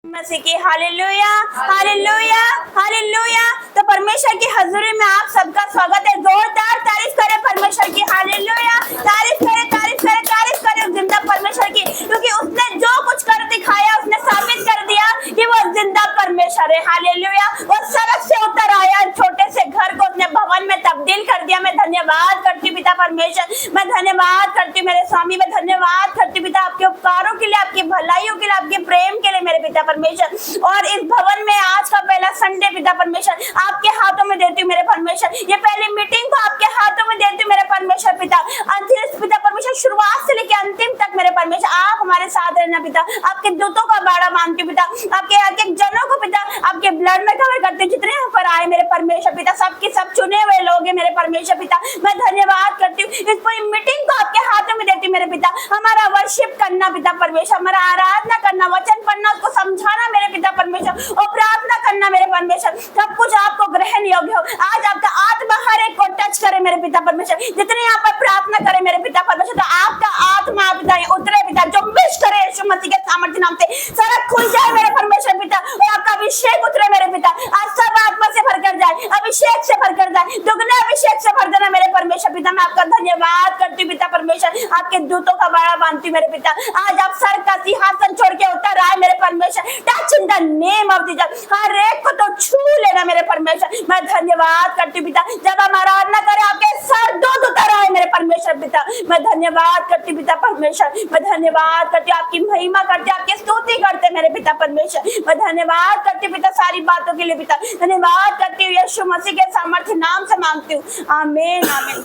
मसीह की hallelujah hallelujah hallelujah. तो परमेश्वर की हजूरी में आप सबका स्वागत है। जोरदार तारीफ करें परमेश्वर की। हालेलुया, तारीफ करें तारीफ करें तारीफ करें जिंदा परमेश्वर की, क्योंकि उसने जो कुछ कर दिखाया उसने साबित कर दिया कि वो जिंदा परमेश्वर है। हालेलुया, वो सड़क से उतर आया, छोटे से घर को अपने भवन में तब्दील कर दिया। मैं धन्यवाद करती पिता परमेश्वर, मैं धन्यवाद करती मेरे स्वामी, मैं धन्यवाद करती पिता आपके उपकारों के लिए, आपकी भलाइयों के लिए, आपके प्रेम के लिए मेरे पिता परमेश्वर। और इस भवन में आज का पहला संडे पिता परमेश्वर आपके हाथों में देती हूँ मेरे परमेश्वर। ये पहली मीटिंग को आपके हाथों में देती हूँ मेरे परमेश्वर पिता। अंतिम पिता परमेश्वर, शुरुआत से लेकर अंतिम तक मेरे परमेश्वर आप हमारे साथ रहना पिता। आपके दूतों का बाड़ा मानती हूँ पिता, आपके एक एक जनों को पिता आपके ब्लड में कवर करते, जितने यहाँ पर आए मेरे परमेश्वर पिता, सबके सब चुने हुए लोग हैं मेरे परमेश्वर पिता। मैं धन्यवाद करती हूँ इस पूरी मीटिंग को आपके हाथों में देती हूँ मेरे पिता। हमारा वर्शिप करना पिता परमेश्वर, हमारा आराधना करना, वचन पढ़ना, उसको समझाना मेरे पिता परमेश्वर, और प्रार्थना करना मेरे परमेश्वर, सब कुछ आपको ग्रहण योग्य हो। आज आपका आत्मा हर एक को टच करे मेरे पिता परमेश्वर। जितने यहाँ पर प्रार्थना करे मेरे पिता परमेश्वर, तो आपका आत्मा पिता उतरे पिता, जुम्बिश करे यीशु मसीह के सामर्थ्य नाम से। सड़क खुल जाए मेरे परमेश्वर पिता, और आपका अभिषेक उतरे मेरे पिता। आज सब आत्मा से भर कर जाए, अभिषेक से भर कर जाए, दुगने अभिषेक से भर देना मेरे परमेश्वर पिता। मैं आपका धन्यवाद करती हूँ पिता परमेश्वर, आपके दूतों का बाड़ा बांधती हूँ मेरे पिता। आज आप सर का सिंहासन छोड़ के उतर आए मेरे परमेश्वर। Touch in the name of Jesus, हर एक को तो छू लेना मेरे परमेश्वर। मैं धन्यवाद करती हूँ पिता, जब हम आराधना करें आपके सर दूत उतर आए मेरे परमेश्वर पिता। मैं धन्यवाद करती हूँ पिता परमेश्वर, मैं धन्यवाद करती हूँ, आपकी महिमा करते, आपकी स्तुति करते मेरे पिता परमेश्वर। मैं धन्यवाद करती हूँ पिता सारी बातों के लिए पिता। धन्यवाद करती हूँ यीशु मसीह के सामर्थ्य नाम से मांगती हूँ, आमीन आमीन।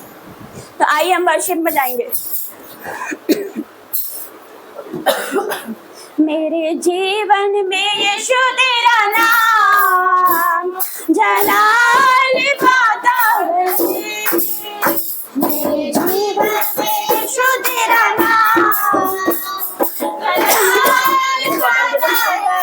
तो आइए हम वर्शिप में जाएंगे। मेरे जीवन में यीशु तेरा नाम जलाल पाता है। मेरे जीवन में यीशु तेरा नाम जलाल पाता है।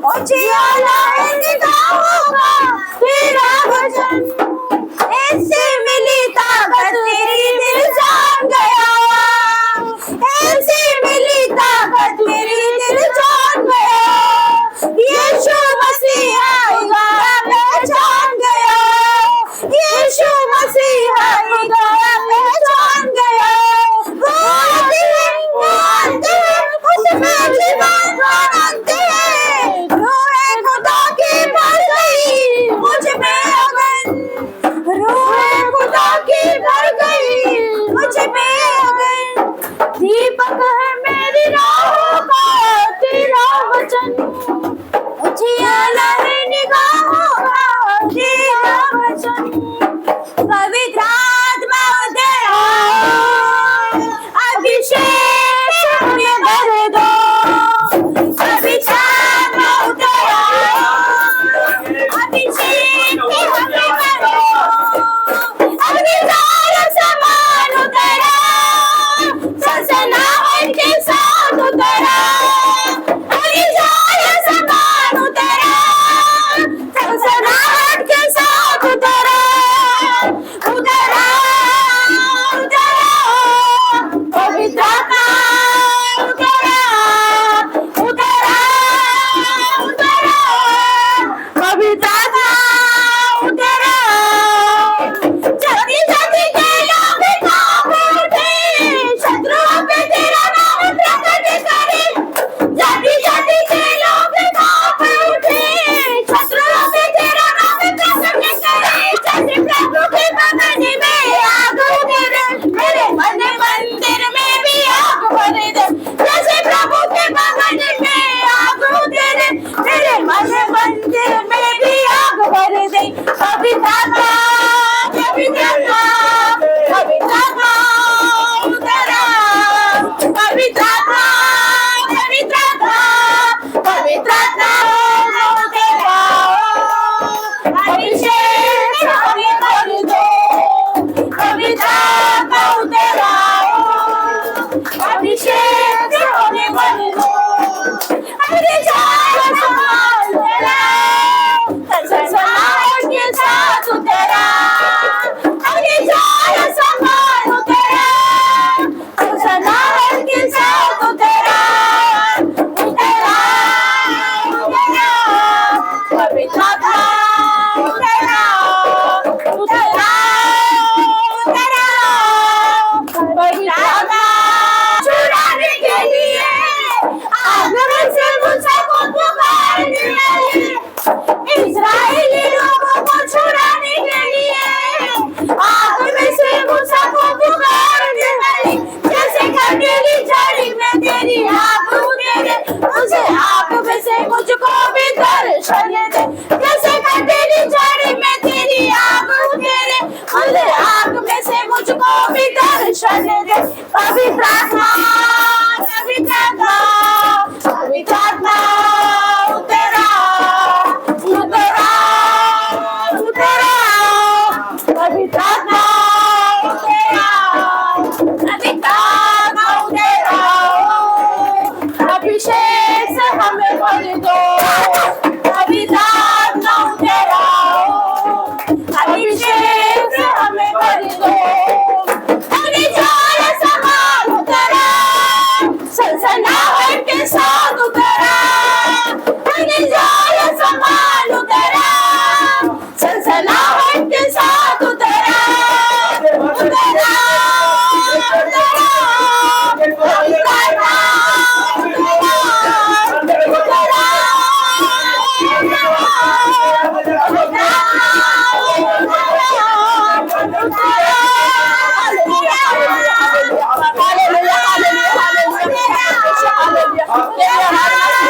उजियाला है निगाहों का तेरा वचन, ऐसे मिली ताकत तेरी दिल जान गया, ऐसे मिली ताकत तेरी दिल जान गया, यीशु मसीह आएगा पहचान गया, यीशु मसीह आएगा पहचान गया, वो आते हैं उसमें जीवन आते हैं, रूहे खुदा की भर गई मुझ में अगन, रूहे खुदा की भर गई मुझ में अगन, दीपक है मेरी राहों का तेरा वचन, उजियाला है निगाहों का तेरा वचन, पवित्र आत्मा उतर आओ, अभिषेक हमें भर दो, पवित्र आत्मा उतर आओ, अभिषेक हमें भर दो, अग्नि सारा सामान उतर आओ, सनसनाहट के साथ उतर आओ, अग्नि सारा सामान उतर आओ, सनसनाहट के साथ उतर आओ, उतर आओ, उतर आओ, पवित्र आत्मा उतर आओ, उतर आओ, उतर आओ, पवित्र आत्मा उतर आओ, जल्दी जल्दी के लोग कांप उठे, शत्रुओं पे तेरा नाम प्रकट करे, जल्दी जल्दी के लोग कांप उठे, शत्रुओं पे तेरा नाम प्रकट करे, जैसे प्रभु के भवन में आग उतरे, मेरे मन मंदिर में भी आग भर दे, जैसे प्रभु के भवन में आग उतरे, मेरे मन मंदिर में भी आग भर दे, पवित्र आत्मा, पवित्र आत्मा, पवित्र आत्मा उतर आओ, पवित्र आत्मा, पवित्र आत्मा, पवित्र आत्मा उतर आओ, अभिषेक हमें कर दो, पवित्र आत्मा उतर आओ, अभिषेक हमें कर दो, अरे जाओ संभाल तेरा, सनसनाहट के साथ उतर आओ, अरे जाओ संभाल उतर आओ, सनसनाहट के साथ उतर आओ, उतर आओ, उतर आओ, पवित्र आत्मा उतर आओ, उतर आओ, उतर आओ, पवित्र आत्मा छुड़ाने के लिए आग में से मूसा को पुकारने लगे, इस्राएली लोगों को छुड़ाने के लिए आग में से मूसा को पुकारने लगे, जैसे कटेली झाड़ी में तेरी आग उतरे, उसे आग में से मुझको भी दर्शन दे, जैसे कटेली झाड़ी में तेरी आग उतरे, उसे आग में से मुझको भी दर्शन दे, पवित्र आत्मा, पवित्र आत्मा, पवित्र आत्मा उतर आओ, उतर आओ, उतर आओ, पवित्र आत्मा उतर आओ, पवित्र आत्मा उतर आओ, अभिषेक से हमें भर दो, पवित्र आत्मा उतर आओ, अभिषेक से हमें भर दो, अग्नि ज्वाला समान उतर आओ, सनसनाहट के साथ उतर आओ, अग्नि ज्वाला समान उतर आओ, सनसनाहट के साथ उतर आओ, उतर आओ, उतर आओ, पवित्र आत्मा उतर आओ, उतर आओ, उतर आओ, पवित्र आत्मा उतर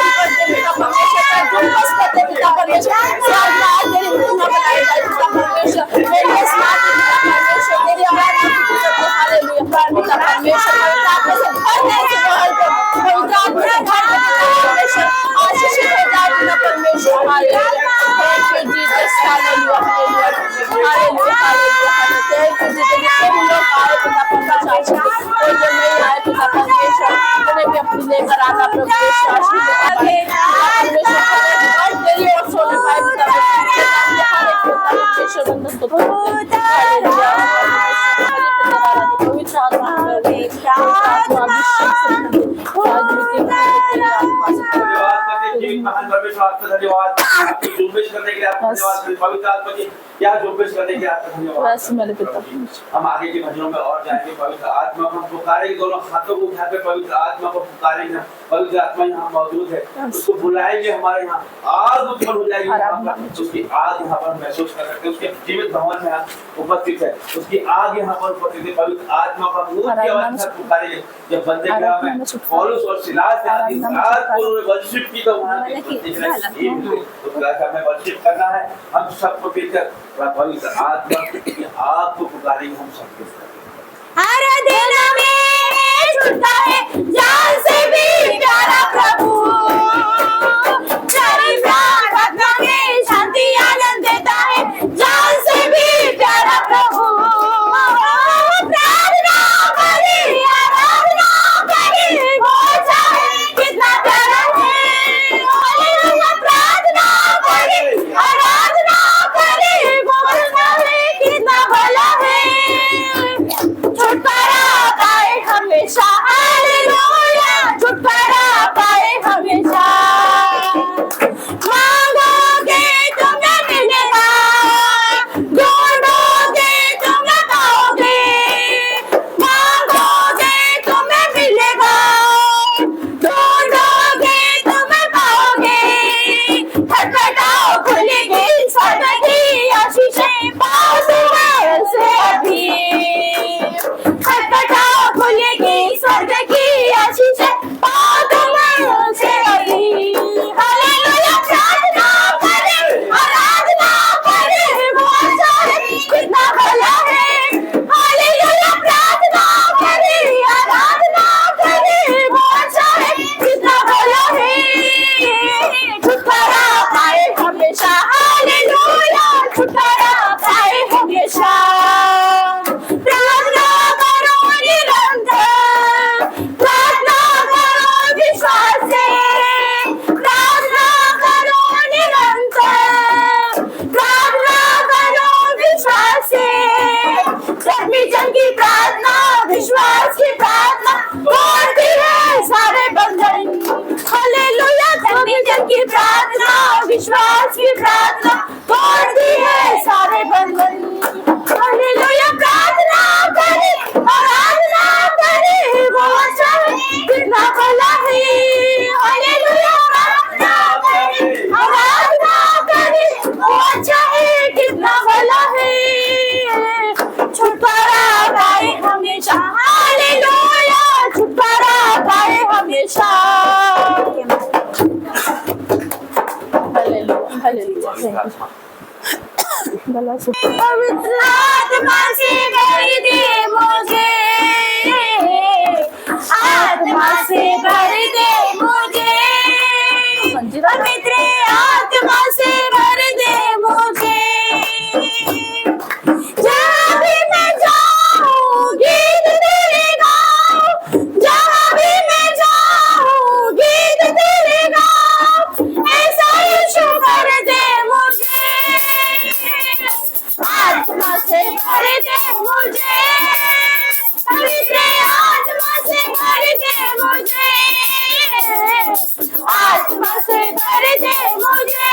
लेकर आना प्रभु एक महान परमेश्वर आपका धन्यवाद, आपकी जुम्बिश करने के लिए आपका धन्यवाद, पवित्र आत्मा जी क्या जुम्बिश करने के लिए आपका धन्यवाद। हम आगे के भजनों में और जाएंगे, पवित्र आत्मा को हम पुकारेंगे, दोनों हाथों को उठा के पवित्र आत्मा को पुकारेंगे। पवित्र आत्मा यहाँ मौजूद है, उसको बुलाएंगे, हमारे यहाँ आग उत्पन्न हो जाएगी, उसकी आग यहाँ पर महसूस कर सकते हैं, उसके जीवित भवन में उपस्थित है, उसकी आग यहाँ पर उपस्थित है। पवित्र आत्मा का मुंह की आवाज से पुकारेंगे। जब बंदे गृह में पौलुस और सिलास ने आधी रात को वर्शिप की, तो वहाँ के तो हमें वर्शिप करना है। हम सबको मिलकर पवित्र आत्मा की आग को पुकारेंगे। हम सबके हर दिन में छूटता है जान से भी प्यारा प्रभु, शरीर प्राण आत्मा में शांति आनंद देता है, जान से भी प्यारा प्रभु। प्रार्थना करें, आराधना करें, वो चाहे कितना प्यारा है। हालेलुया, प्रार्थना करें, आराधना करें, वो चाहे कितना भला है। छुटकारा पाए हमेशा, हालेलुया, छुटकारा पाए हमेशा। मांगोगे तुम्हें मिलेगा, ढूंढोगे तुम्हें पाओगे, मांगोगे तुम्हें मिलेगा, ढूंढोगे तुम्हें पाओगे। खटखटाओ खुलेगी स्वर्ग की आशीषें, पाओ तुम्हें से अभी। खटखटाओ खुलेगी स्वर्ग की आशीषें, पाओ तुम्हें से अभी। हालेलुया, प्रार्थना करें, आराधना करें, वो चाहे कितना भला है। हालेलुया, प्रार्थना करें, आराधना करें, वो चाहे कितना भला है। छुटकारा पाए हमेशा, हालेलुया, छुटकारा पाए हमेशा। प्रार्थना करो निरंतर, प्रार्थना करो विश्वास से, प्रार्थना करो निरंतर, प्रार्थना करो विश्वास से। धर्मी जन की प्रार्थना, विश्वास की प्रार्थना तोड़ती है सारे बंधन। हालेलुया, धर्मी जन की प्रार्थना, विश्वास की प्रार्थना तोड़ती है सारे बंधन। हालेलुया, प्रार्थना करें, आराधना करें, वो चाहे कितना भला है। हालेलुया, प्रार्थना करें, आराधना करें, वो चाहे कितना भला है। छुटकारा पाए हमेशा, हालेलुया, छुटकारा पाए हमेशा। Hallelujah, hallelujah. पवित्र आत्मा से भर दे मुझे, आत्मा से भर दे मुझे, पवित्र आत्मा से भर दे मुझे। जहाँ भी मैं जाऊँ गीत तेरे गाऊँ, जहाँ भी मैं जाऊँ गीत तेरे गाऊँ, ऐसा यीशु कर दे मुझे। आत्मा से भर दे मुझे, पवित्र आत्मा से भर दे मुझे, आत्मा से भर दे मुझे।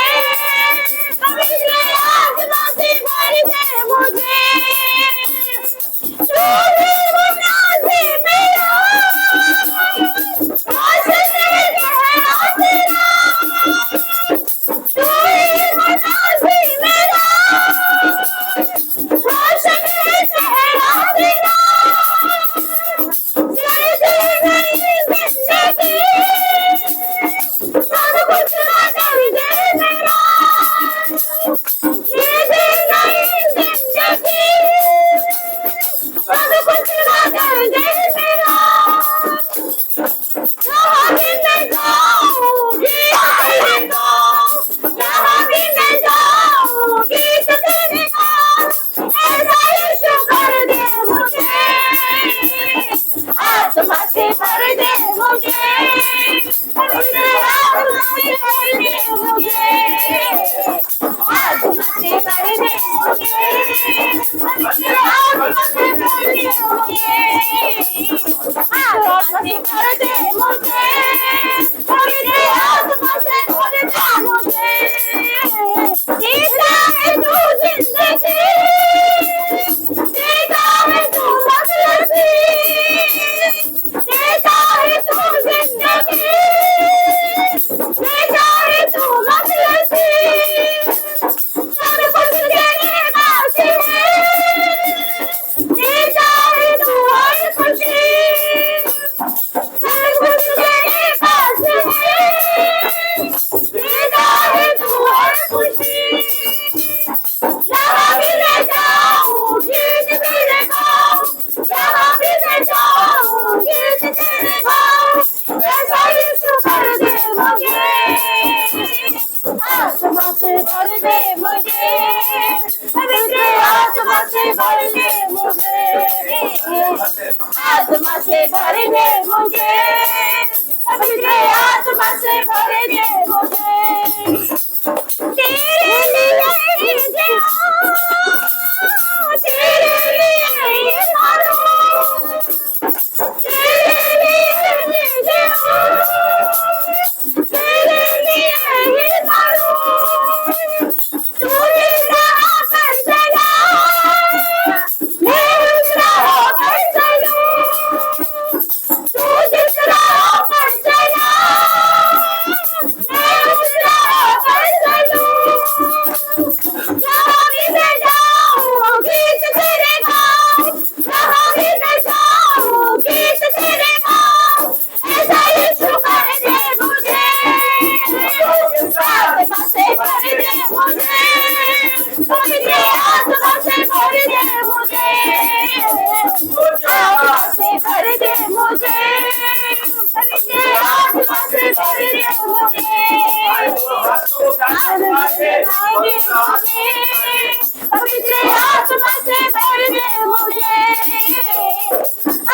पवित्र आत्मा से भर दे मुझे,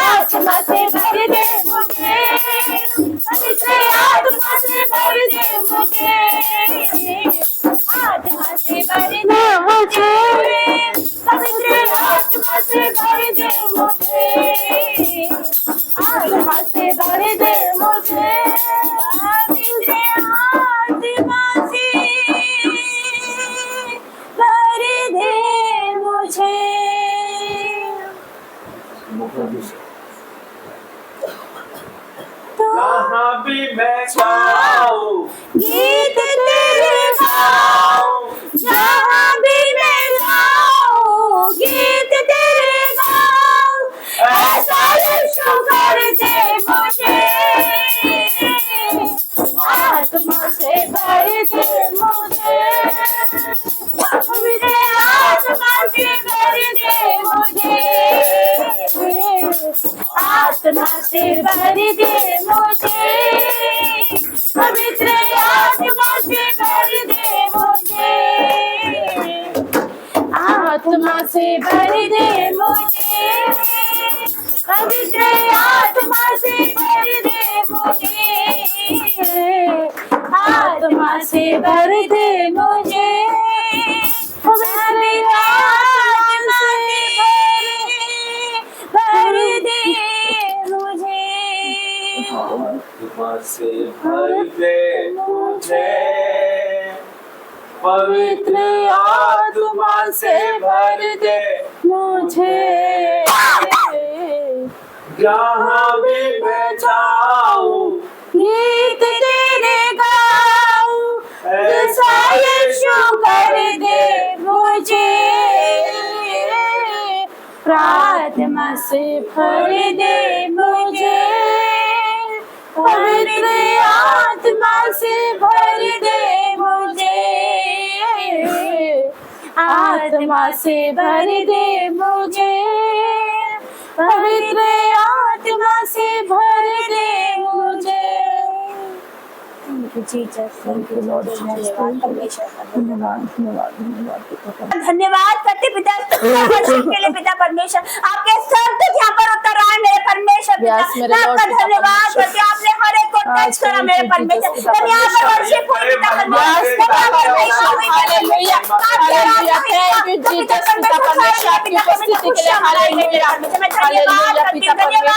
आत्मा से भर दे मुझे, पवित्र आत्मा से भर दे मुझे, आत्मा से भर दे मुझे, पवित्र आत्मा से भर दे मुझे, आत्मा से भर दे मुझे, पवित्र आत्मा से भर दे मुझे। जहाँ भी मैं जाऊं गीत तेरे गाऊं, जहाँ भी मैं जाऊं गीत तेरे गाऊं, ऐसा यीशु कर दे मुझे, आत्मा से भर दे मुझे, पवित्र आत्मा से भर दे मुझे, आत्मा से भर दे मुझे, पवित्र आत्मा से भर दे मुझे, आत्मा से भर दे मुझे, पवित्र आत्मा से भर दे मुझे, आत्मा से भर दे मुझे, पवित्र आत्मा से भर दे मुझे, आत्मा से भर दे मुझे, पवित्र आत्मा से भर दे मुझे, जहाँ भी मैं जाऊं गीत तेरे गाऊं, ऐसा यीशु कर दे मुझे, प्रार्थना से भर दे मुझे, पवित्र आत्मा से भर दे मुझे, आत्मा से भर दे मुझे, पवित्र आत्मा से भर दे मुझे। धन्यवाद करते पिता के लिए पिता परमेश्वर, आपके सब कुछ यहाँ पर उतर रहा है मेरे परमेश्वर पिता, मैं आपका धन्यवाद करती हूँ, आपने हर एक को टच करा मेरे परमेश्वर, तब यहाँ पर वर्शिप हुई पिता परमेश्वर, तब यहाँ पर वर्शिप हुई hallelujah, hallelujah, thank you Jesus पिता परमेश्वर, आपकी उपस्थिति के लिए हालेलुया, हालेलुया पिता परमेश्वर,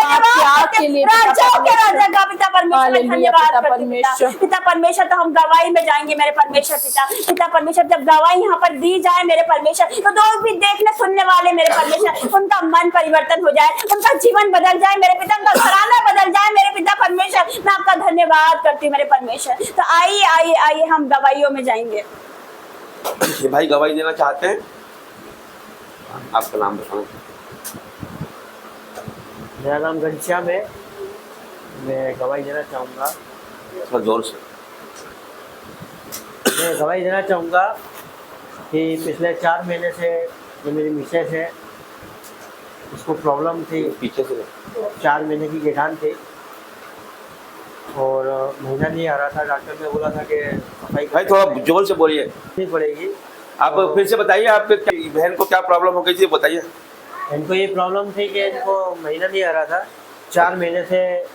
आपकी आग के लिए राजाओं के राजा का पिता परमेश्वर, धन्यवाद परमेश्वर, पिता परमेश्वर, तो हम गवाही में जाएंगे मेरे परमेश्वर पिता, पिता परमेश्वर, जब गवाही यहाँ पर दी जाए मेरे परमेश्वर, तो लोग भी देखने सुनने वाले मेरे परमेश्वर, उनका मन परिवर्तन हो जाए, उनका जीवन बदल जाए मेरे पिता, उनका घराना बदल जाए मेरे पिता परमेश्वर, मैं आपका धन्यवाद करती हूँ मेरे परमेश्वर। तो आइए आइए आइए हम गवाहियों में जाएंगे। ये भाई गवाही देना चाहते हैं, आपका नाम बताओ। मेरा नाम घनश्याम है, मैं गवाही देना चाहूँगा। थोड़ा जोर से। मैं गवाही देना चाहूँगा कि पिछले 4 महीने से जो मेरी मिसेस है उसको प्रॉब्लम थी, पीछे से 4 महीने की गेठान थी और महीना नहीं आ रहा था, डॉक्टर ने बोला था कि सफाई भाई थोड़ा जोर से बोलिए, नहीं पड़ेगी। आप फिर से बताइए, आपके बहन को क्या प्रॉब्लम हो गई थी बताइए। इनको ये प्रॉब्लम थी कि इनको महीना नहीं आ रहा था, 4 महीने से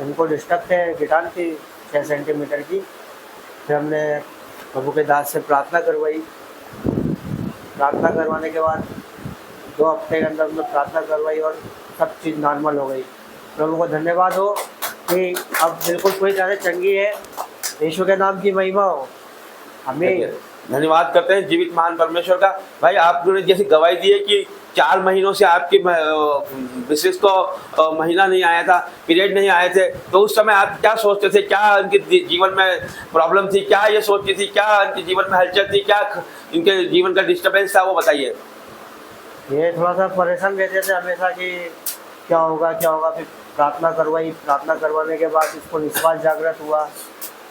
इनको डिस्टर्ब थे, गिटान थी 6 सेंटीमीटर की। फिर हमने प्रभु के दास से प्रार्थना करवाई, प्रार्थना करवाने के बाद 2 हफ्ते के अंदर हमने प्रार्थना करवाई और सब चीज़ नॉर्मल हो गई। प्रभु को धन्यवाद हो कि अब बिल्कुल पूरी तरह चंगी है, यीशु के नाम की महिमा हो। हमें धन्यवाद करते हैं जीवित महान परमेश्वर का। भाई आपने जैसे गवाही दी है कि 4 महीनों से आपकी मिसेस को महीना नहीं आया था, पीरियड नहीं आए थे, तो उस समय आप क्या सोचते थे, क्या उनके जीवन में प्रॉब्लम थी, क्या ये सोचती थी, क्या उनके जीवन में हलचल थी, क्या इनके जीवन का डिस्टर्बेंस था, वो बताइए। ये थोड़ा सा परेशान रहते थे हमेशा कि क्या होगा क्या होगा। फिर प्रार्थना करवाई, प्रार्थना करवाने के बाद इसको निस्वास जागृत हुआ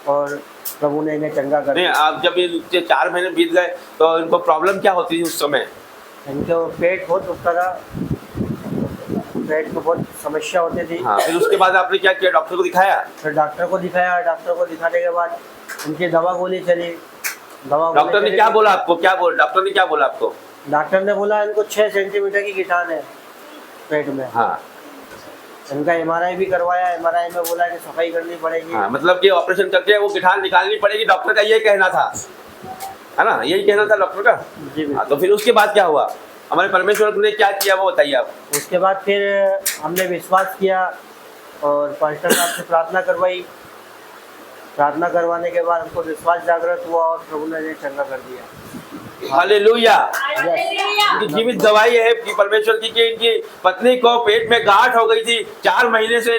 और प्रभु ने इन्हें चंगा कर दिया। आप जब ये 4 महीने बीत गए तो इनको प्रॉब्लम क्या होती थी उस समय? इनको पेट बहुत दुखता था, पेट में बहुत समस्या होती थी। हाँ, फिर उसके बाद आपने क्या किया, डॉक्टर को दिखाया? फिर डॉक्टर को दिखाया, डॉक्टर को दिखाने के बाद उनकी दवा गोली चली। डॉक्टर ने क्या बोला आपको? डॉक्टर ने क्या बोला आपको? डॉक्टर ने बोला इनको 6 सेंटीमीटर की गिटान है पेट में। हाँ, इनका एमआरआई भी करवाया। एमआरआई में बोला कि सफाई करनी पड़ेगी। हाँ, मतलब कि ऑपरेशन करके वो गिठान निकालनी पड़ेगी, डॉक्टर का ये कहना था, है ना? यही कहना था डॉक्टर का। जी। हाँ, तो फिर उसके बाद क्या हुआ? हमारे परमेश्वर ने क्या किया वो बताइए आप। उसके बाद फिर हमने विश्वास किया और पास्टर साहब से प्रार्थना करवाई। प्रार्थना करवाने के बाद हमको विश्वास जागृत हुआ और प्रभु ने चंगा कर दिया। हालेलुया। इनकी जीवित गवाही है कि परमेश्वर की कि इनकी पत्नी को पेट में गांठ हो गई थी। 4 महीने से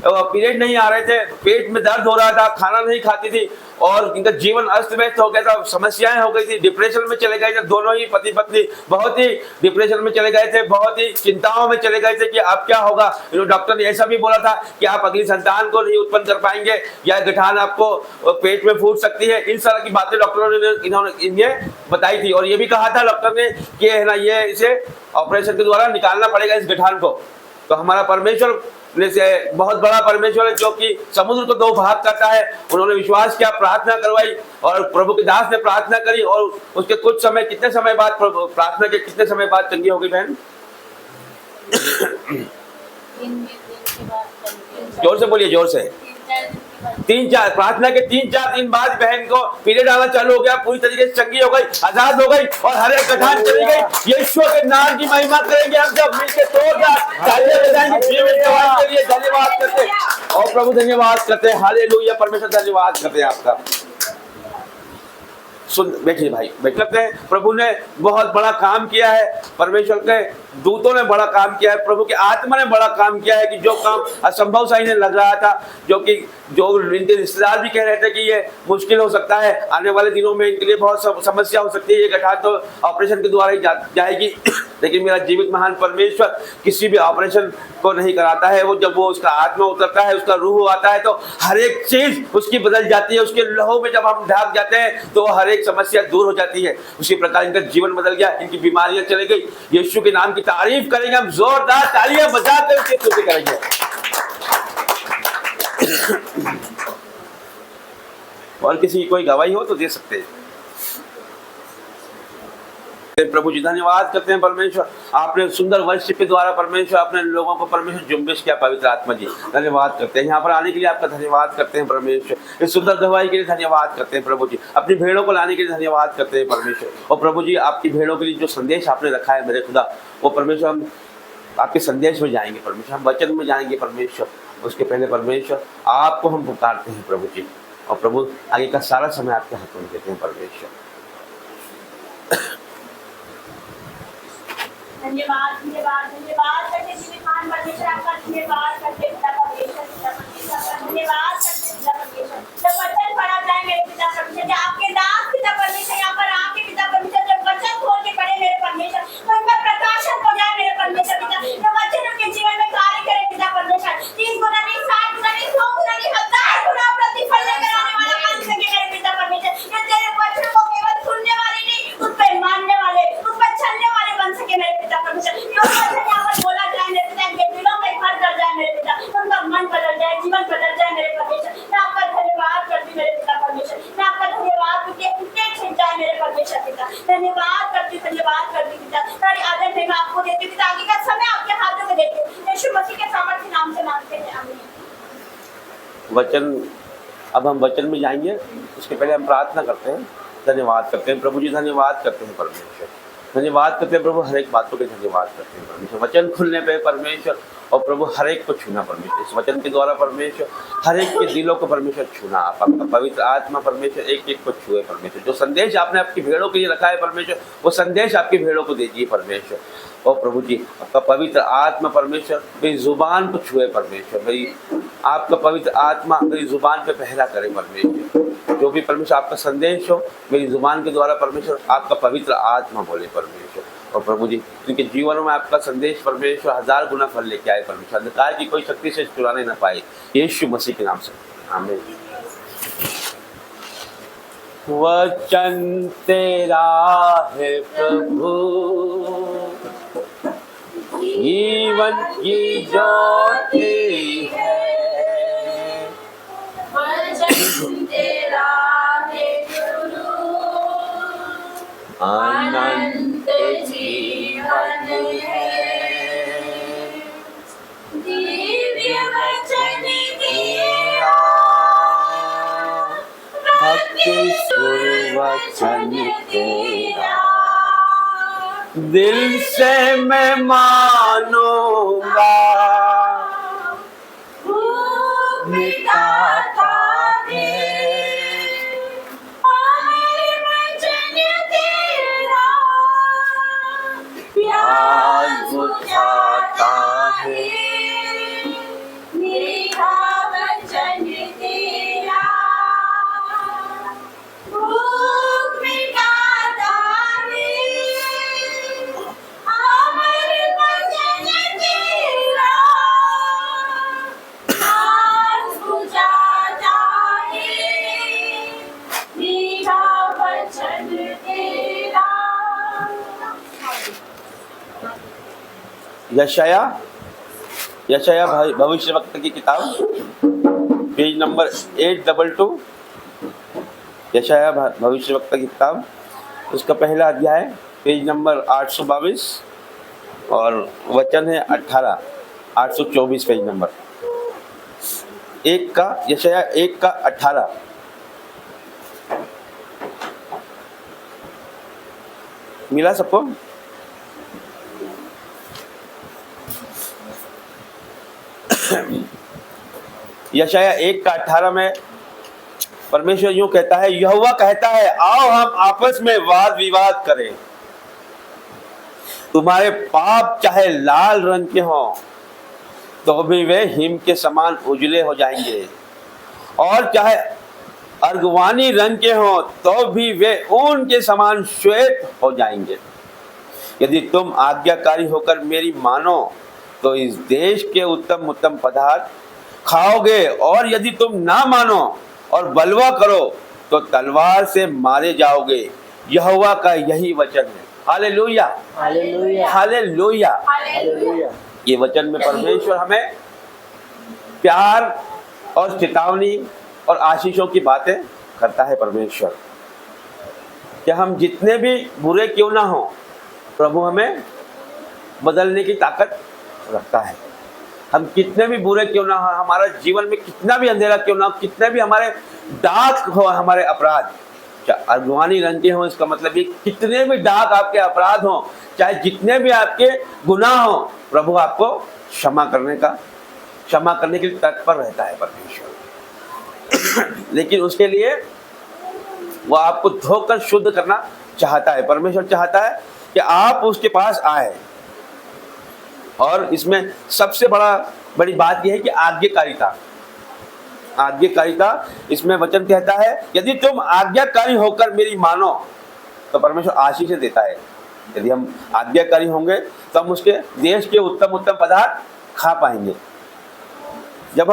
पीरियड नहीं आ रहे थे, पेट में दर्द हो रहा था, खाना नहीं खाती थी और इनका जीवन अस्त व्यस्त हो गया था, समस्याएं हो गई थी, डिप्रेशन में चले गए थे। दोनों ही पति पत्नी बहुत ही डिप्रेशन में चले गए थे, बहुत ही चिंताओं में चले गए थे कि अब क्या होगा। डॉक्टर ने ऐसा भी बोला था कि आप अगली संतान को नहीं उत्पन्न कर पाएंगे या गिठान आपको पेट में फूट सकती है। इन तरह की बातें डॉक्टरों ने इन्हें बताई थी और ये भी कहा था डॉक्टर ने कि है ना, ये इसे ऑपरेशन के द्वारा निकालना पड़ेगा इस गिठान को। तो हमारा परमेश्वर से बहुत बड़ा परमेश्वर है जो कि समुद्र को 2 भाग करता है। उन्होंने विश्वास किया, प्रार्थना करवाई और प्रभु के दास ने प्रार्थना करी और उसके कुछ समय, कितने समय बाद, प्रार्थना के कितने समय बाद चंगी हो गई बहन? जोर से बोलिए, जोर से। 3-4 प्रार्थना के 3-4 दिन बाद बहन को पीरियड आना चालू हो गया, पूरी तरीके से चंगी हो गई, आजाद हो गई और हर एक गठान चली गई। यीशु के नाम की महिमा करेंगे हम सब मिलकर, जोरदार तालियां बजाएंगे जीवित गवाही के लिए। धन्यवाद करते हैं और प्रभु धन्यवाद करते हैं। हालेलुया। परमेश्वर धन्यवाद करते हैं आपका। सुन बैठिए भाई, बैठ सकते हैं। प्रभु ने बहुत बड़ा काम किया है, परमेश्वर के दूतों ने बड़ा काम किया है, प्रभु की आत्मा ने बड़ा काम किया है कि जो काम असंभव सा इन्हें लग रहा था, जो इनके रिश्तेदार भी कह रहे थे कि ये मुश्किल हो सकता है, आने वाले दिनों में इनके लिए बहुत समस्या हो सकती है, ये गठान तो ऑपरेशन के द्वारा ही जाएगी। लेकिन मेरा जीवित महान परमेश्वर किसी भी ऑपरेशन को नहीं कराता है। वो जब वो उसका आत्मा उतरता है, उसका रूह आता है तो हर एक चीज उसकी बदल जाती है। उसके लहू में जब हम ढाक जाते हैं तो हर एक समस्या दूर हो जाती है। उसी प्रकार इनका जीवन बदल गया, इनकी बीमारियां चली गई। यीशु के नाम की तारीफ करेंगे हम, जोरदार तालियां बजाकर उसकी स्तुति करेंगे। और किसी की कोई गवाही हो तो दे सकते हैं। प्रभु जी धन्यवाद करते हैं परमेश्वर, आपने सुंदर वर्शिप के द्वारा परमेश्वर अपने लोगों को परमेश्वर जुम्बिश किया। पवित्र आत्मा जी धन्यवाद करते हैं, यहाँ पर आने के लिए आपका धन्यवाद करते हैं परमेश्वर। इस सुंदर गवाही के लिए धन्यवाद करते हैं प्रभु जी, अपनी भेड़ों को लाने के लिए धन्यवाद करते हैं परमेश्वर। और प्रभु जी आपकी भेड़ों के लिए जो संदेश आपने रखा है मेरे खुदा, वो परमेश्वर हम आपके संदेश में जाएंगे परमेश्वर, हम वचन में जाएंगे परमेश्वर। उसके पहले परमेश्वर आपको हम पुकारते हैं प्रभु जी, और प्रभु आगे का सारा समय आपके हाथों में देते हैं परमेश्वर। धन्यवाद धन्यवाद धन्यवाद करते हैं महान परमेश्वर आपका, धन्यवाद करते पिता परमेश्वर, पिता परमेश्वर का धन्यवाद करते पिता परमेश्वर। जब वचन पढ़ा जाए मेरे पिता परमेश्वर, जब आपके दास पिता परमेश्वर यहाँ पर आपके पिता परमेश्वर जब वचन खोल के पढ़े मेरे परमेश्वर, तो उनका प्रकाशन हो जाए मेरे परमेश्वर पिता। जब वचन उनके जीवन में कार्य करे पिता परमेश्वर, 30 गुना नहीं, 60 गुना नहीं, 100 गुना नहीं, 1000 गुना प्रतिफल लेकर आने वाला बन सके मेरे पिता परमेश्वर। ये तेरे वचन को केवल सुनने वाले नहीं, उस पर मानने वाले, उस पर चलने वाले बन सके मेरे पिता परमेश्वर। जो वचन यहाँ पर बोला जाए मेरे पिता, इनके दिलों में घर कर जाए मेरे पिता, उनका मन बदल जाए, जीवन बदल जाए मेरे परमेश्वर। मैं आपका धन्यवाद करती मेरे पिता परमेश्वर, मैं आपका धन्यवाद करके छिप जाए मेरे परमेश्वर पिता। धन्यवाद करती पिता, सारी आदत मैं आपको देती पिता, आगे का समय आपके हाथों में देती हूँ। यीशु मसीह के सामर्थ्य नाम से मांगते हैं, आमीन। वचन, अब हम वचन में जाएंगे, उसके पहले हम प्रार्थना करते हैं, धन्यवाद करते हैं प्रभु जी, धन्यवाद करते हैं परमेश्वर, धन्यवाद करते हैं प्रभु, हर एक बातों के धन्यवाद करते हैं परमेश्वर। वचन खुलने पे परमेश्वर, और प्रभु हर एक को छूना परमेश्वर, इस वचन के द्वारा परमेश्वर हर एक के दिलों को परमेश्वर छूना, आपका पवित्र आत्मा परमेश्वर एक एक को छुए परमेश्वर। जो संदेश आपने आपकी भेड़ों के लिए रखा है परमेश्वर, वो संदेश आपकी भेड़ों को दीजिए परमेश्वर। और प्रभु जी आपका पवित्र आत्मा परमेश्वर मेरी जुबान को छुए परमेश्वर, मेरी आपका पवित्र आत्मा मेरी जुबान पे पहरा करे परमेश्वर। जो भी परमेश्वर आपका संदेश हो मेरी जुबान के द्वारा परमेश्वर आपका पवित्र आत्मा बोले परमेश्वर। और प्रभु जी उनके जीवनों में आपका संदेश परमेश्वर 1000 गुना फल लेके आए परमेश्वर, अंधकार की कोई शक्ति से चुराने न पाए, यीशु मसीह के नाम से आमीन। वचन तेरा है प्रभु, जीवन की ज्योति है, वचन तेरा अनंत जीवन है। दिव्य वचन तेरा भक्ति सुर वचन तेरा दिल से मैं मानूंगा मिटाता है। अमर वचन तेरा प्यास बुझाता है। मीठा वचन तेरा भूख मिटाता है। अमर वचन तेरा प्यास बुझाता है। मीठा वचन तेरा। यशाया भाई भविष्यवक्ता की किताब पेज नंबर 822। यशाया भविष्यवक्ता की किताब उसका पहला अध्याय पेज नंबर 822 और वचन है 18, 824 पेज नंबर यशाया 1:18। मिला सबको? यशाया 1:18 में परमेश्वर यूं कहता है, यहोवा कहता है, आओ हम आपस में वाद विवाद करें। तुम्हारे पाप चाहे लाल रंग के हों तो भी वे हिम के समान उजले हो जाएंगे, और चाहे अर्गवानी रंग के हों तो भी वे ऊन के समान श्वेत हो जाएंगे। यदि तुम आज्ञाकारी होकर मेरी मानो तो इस देश के उत्तम उत्तम पदार्थ खाओगे, और यदि तुम ना मानो और बलवा करो तो तलवार से मारे जाओगे। यहोवा का यही वचन है। Hallelujah, hallelujah, hallelujah. हालेलुया। ये वचन में परमेश्वर हमें प्यार और चेतावनी और आशीषों की बातें करता है। परमेश्वर कि हम जितने भी बुरे क्यों ना हो, प्रभु हमें बदलने की ताकत रखता है। हम कितने भी बुरे क्यों ना हो, हमारा जीवन में कितना भी अंधेरा क्यों ना हो, कितने भी हमारे डार्क हो हमारे अपराध, चाहे अर्गवानी रंग के हो, इसका मतलब ये कितने भी डार्क आपके अपराध हो, चाहे जितने भी आपके गुनाह हो, प्रभु आपको क्षमा करने के लिए तत्पर रहता है परमेश्वर। लेकिन उसके लिए वो आपको धोकर शुद्ध करना चाहता है। परमेश्वर चाहता है कि आप उसके पास आए, और इसमें सबसे बड़ी बात यह है कि आज्ञाकारिता इसमें वचन कहता है, यदि तुम आज्ञाकारी होकर मेरी मानो तो परमेश्वर आशीष देता है। यदि हम आज्ञाकारी होंगे तो हम उसके देश के उत्तम उत्तम पदार्थ खा पाएंगे। जब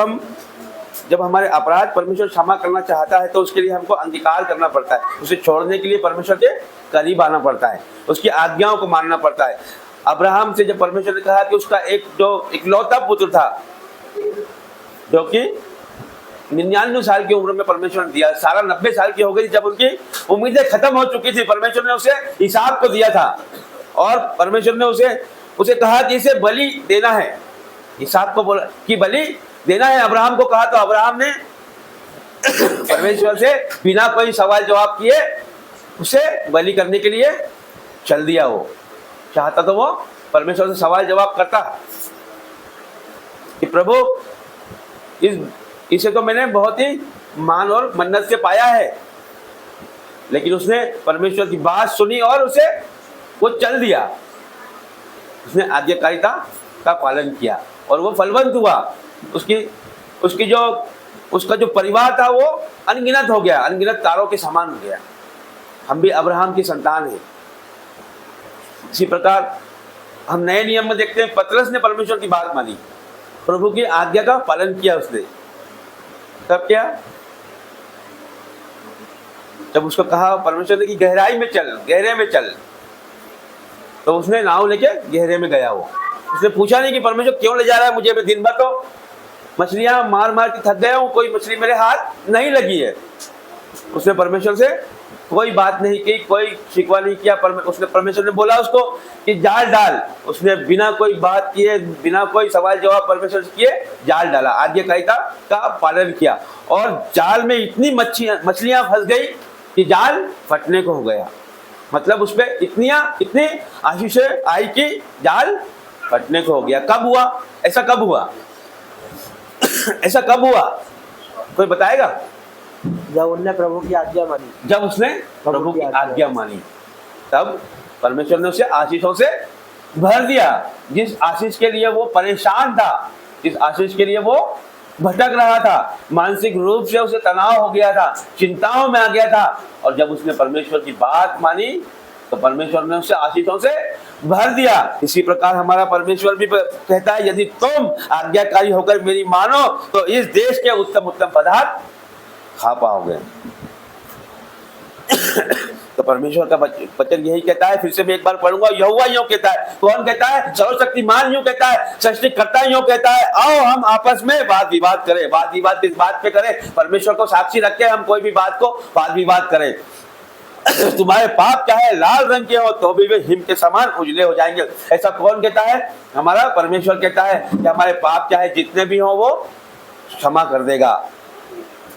हमारे अपराध परमेश्वर क्षमा करना चाहता है तो उसके लिए हमको अंगीकार करना पड़ता है, उसे छोड़ने के लिए परमेश्वर के करीब आना पड़ता है, उसकी आज्ञाओं को मानना पड़ता है। अब्राहम से जब परमेश्वर ने कहा कि उसका जो इकलौता पुत्र था, जो कि 99 साल की उम्र में परमेश्वर ने दिया, सारा 90 साल की हो गई जब उनकी उम्मीदें खत्म हो चुकी थी, परमेश्वर ने उसे इसहाक को दिया था, और परमेश्वर ने उसे कहा कि इसे बलि देना है। इसहाक को बोला कि बलि देना है, अब्राहम को कहा, तो अब्राहम ने परमेश्वर से बिना कोई सवाल जवाब किए उसे बलि करने के लिए चल दिया। वो चाहता तो वो परमेश्वर से सवाल जवाब करता कि प्रभु इसे तो मैंने बहुत ही मान और मन्नत से पाया है, लेकिन उसने परमेश्वर की बात सुनी और वो चल दिया। उसने आज्ञाकारिता का पालन किया और वो फलवंत हुआ। उसका जो परिवार था वो अनगिनत हो गया, अनगिनत तारों के समान हो गया। हम भी अब्राहम की संतान हैं। इसी प्रकार हम नए नियम में देखते हैं, पतरस ने परमेश्वर की बात मानी, प्रभु की आज्ञा का पालन किया उसने। तब क्या, जब उसको कहा परमेश्वर ने कि गहरे में चल, तो उसने नाव लेके गहरे में गया। उसने पूछा नहीं कि परमेश्वर क्यों ले जा रहा है मुझे, मैं दिन भर तो मछलियां मार के थक गया हूं, कोई मछली मेरे हाथ नहीं लगी है। उसने परमेश्वर से कोई बात नहीं की, कोई शिकवा नहीं किया। उसने परमेश्वर ने बोला उसको कि जाल डाल, उसने बिना कोई बात किए, बिना कोई सवाल जवाब परमेश्वर से किए जाल डाला, आज्ञाकारिता का पालन किया, और जाल में इतनी मछलियां फंस गई कि जाल फटने को हो गया। मतलब उसपे इतनी आशीषें आई कि जाल फटने को हो गया। कब हुआ ऐसा? कब हुआ ऐसा? कब हुआ? कोई बताएगा? जब उनने प्रभु की आज्ञा मानी। जब उसने प्रभु की आज्ञा मानी, तब परमेश्वर ने उसे आशीषों से भर दिया। जिस आशीष के लिए वो परेशान था, जिस आशीष के लिए वो भटक रहा था, मानसिक रूप से उसे तनाव हो गया था, चिंताओं में आ गया था, और जब उसने परमेश्वर की बात मानी तो परमेश्वर ने उसे आशीषों से भर दिया। इसी प्रकार हमारा परमेश्वर भी कहता है, यदि तुम आज्ञाकारी होकर मेरी मानो तो इस देश के उत्तम उत्तम पदार्थ खा पाओगे। तो परमेश्वर का वचन यही कहता है। फिर से मैं एक बार पढ़ूंगा। यहोवा यूं कहता है। कौन कहता है? सर्वशक्तिमान यूं कहता है, सृष्टिकर्ता यूं कहता है, आओ हम आपस में वाद विवाद करें। वाद विवाद किस बात पे करें? परमेश्वर को साक्षी रख के हम कोई भी बात को वाद विवाद करें। तुम्हारे पाप चाहे लाल रंग के हो तो भी वे हिम के समान उजले हो जाएंगे। ऐसा कौन कहता है? हमारा परमेश्वर कहता है कि हमारे पाप चाहे जितने भी हो वो क्षमा कर देगा,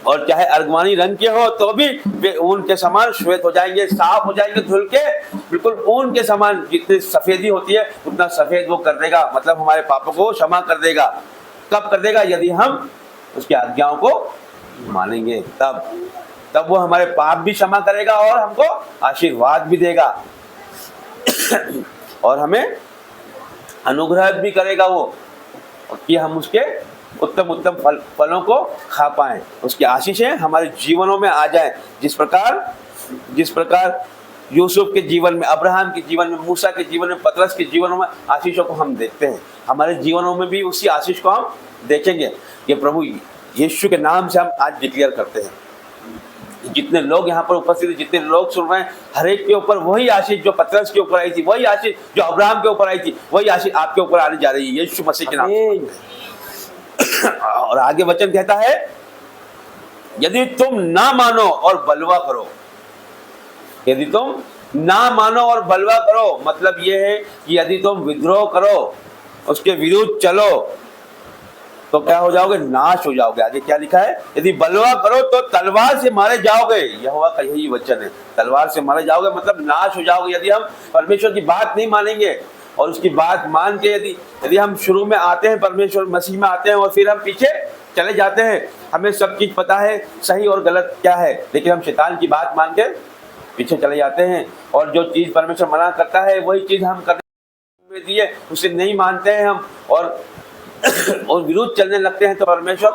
और चाहे अर्गवानी रंग के हो तो भी वे ऊन के समान श्वेत हो जाएंगे, साफ हो जाएंगे, धुल के बिल्कुल ऊन के समान। जितनी सफेदी होती है उतना सफेद वो कर देगा। मतलब हमारे पापों को क्षमा कर देगा। कब कर देगा? यदि हम उसकी आज्ञाओं को मानेंगे, तब वो हमारे पाप भी क्षमा करेगा और हमको आशीर्वाद भी देगा और हमें अनुग्रह भी करेगा वो, कि हम उसके उत्तम उत्तम फलों को खा पाएं, उसकी आशीषें हमारे जीवनों में आ जाएं। जिस प्रकार यूसुफ के जीवन में, अब्राहम के जीवन में, मूसा के जीवन में, पतरस के जीवनों में आशीषों को हम देखते हैं, हमारे जीवनों में भी उसी आशीष को हम देखेंगे। ये प्रभु यीशु के नाम से हम आज डिक्लेयर करते हैं। जितने लोग यहाँ पर उपस्थित हैं, जितने लोग सुन रहे हैं, हर एक के ऊपर वही आशीष जो पतरस के ऊपर आई थी, वही आशीष जो अब्राहम के ऊपर आई थी, वही आशीष आपके ऊपर आने जा रही है यीशु मसीह के नाम से। और आगे वचन कहता है, यदि तुम ना मानो और बलवा करो, यदि तुम ना मानो और बलवा करो, मतलब ये है कि यदि तुम विद्रोह करो, उसके विरुद्ध चलो, तो क्या हो जाओगे? नाश हो जाओगे। आगे क्या लिखा है? यदि बलवा करो तो तलवार से मारे जाओगे। यहोवा का यही वचन है, तलवार से मारे जाओगे मतलब नाश हो जाओगे। यदि हम परमेश्वर की बात नहीं मानेंगे और उसकी बात मान के यदि हम शुरू में आते हैं, परमेश्वर मसीह में आते हैं और फिर हम पीछे चले जाते हैं, हमें सब चीज पता है सही और गलत क्या है, लेकिन हम शैतान की बात मान के पीछे चले जाते हैं और जो चीज परमेश्वर मना करता है वही चीज हम करने दिए उसे नहीं मानते हैं हम और विरुद्ध चलने लगते हैं, तो परमेश्वर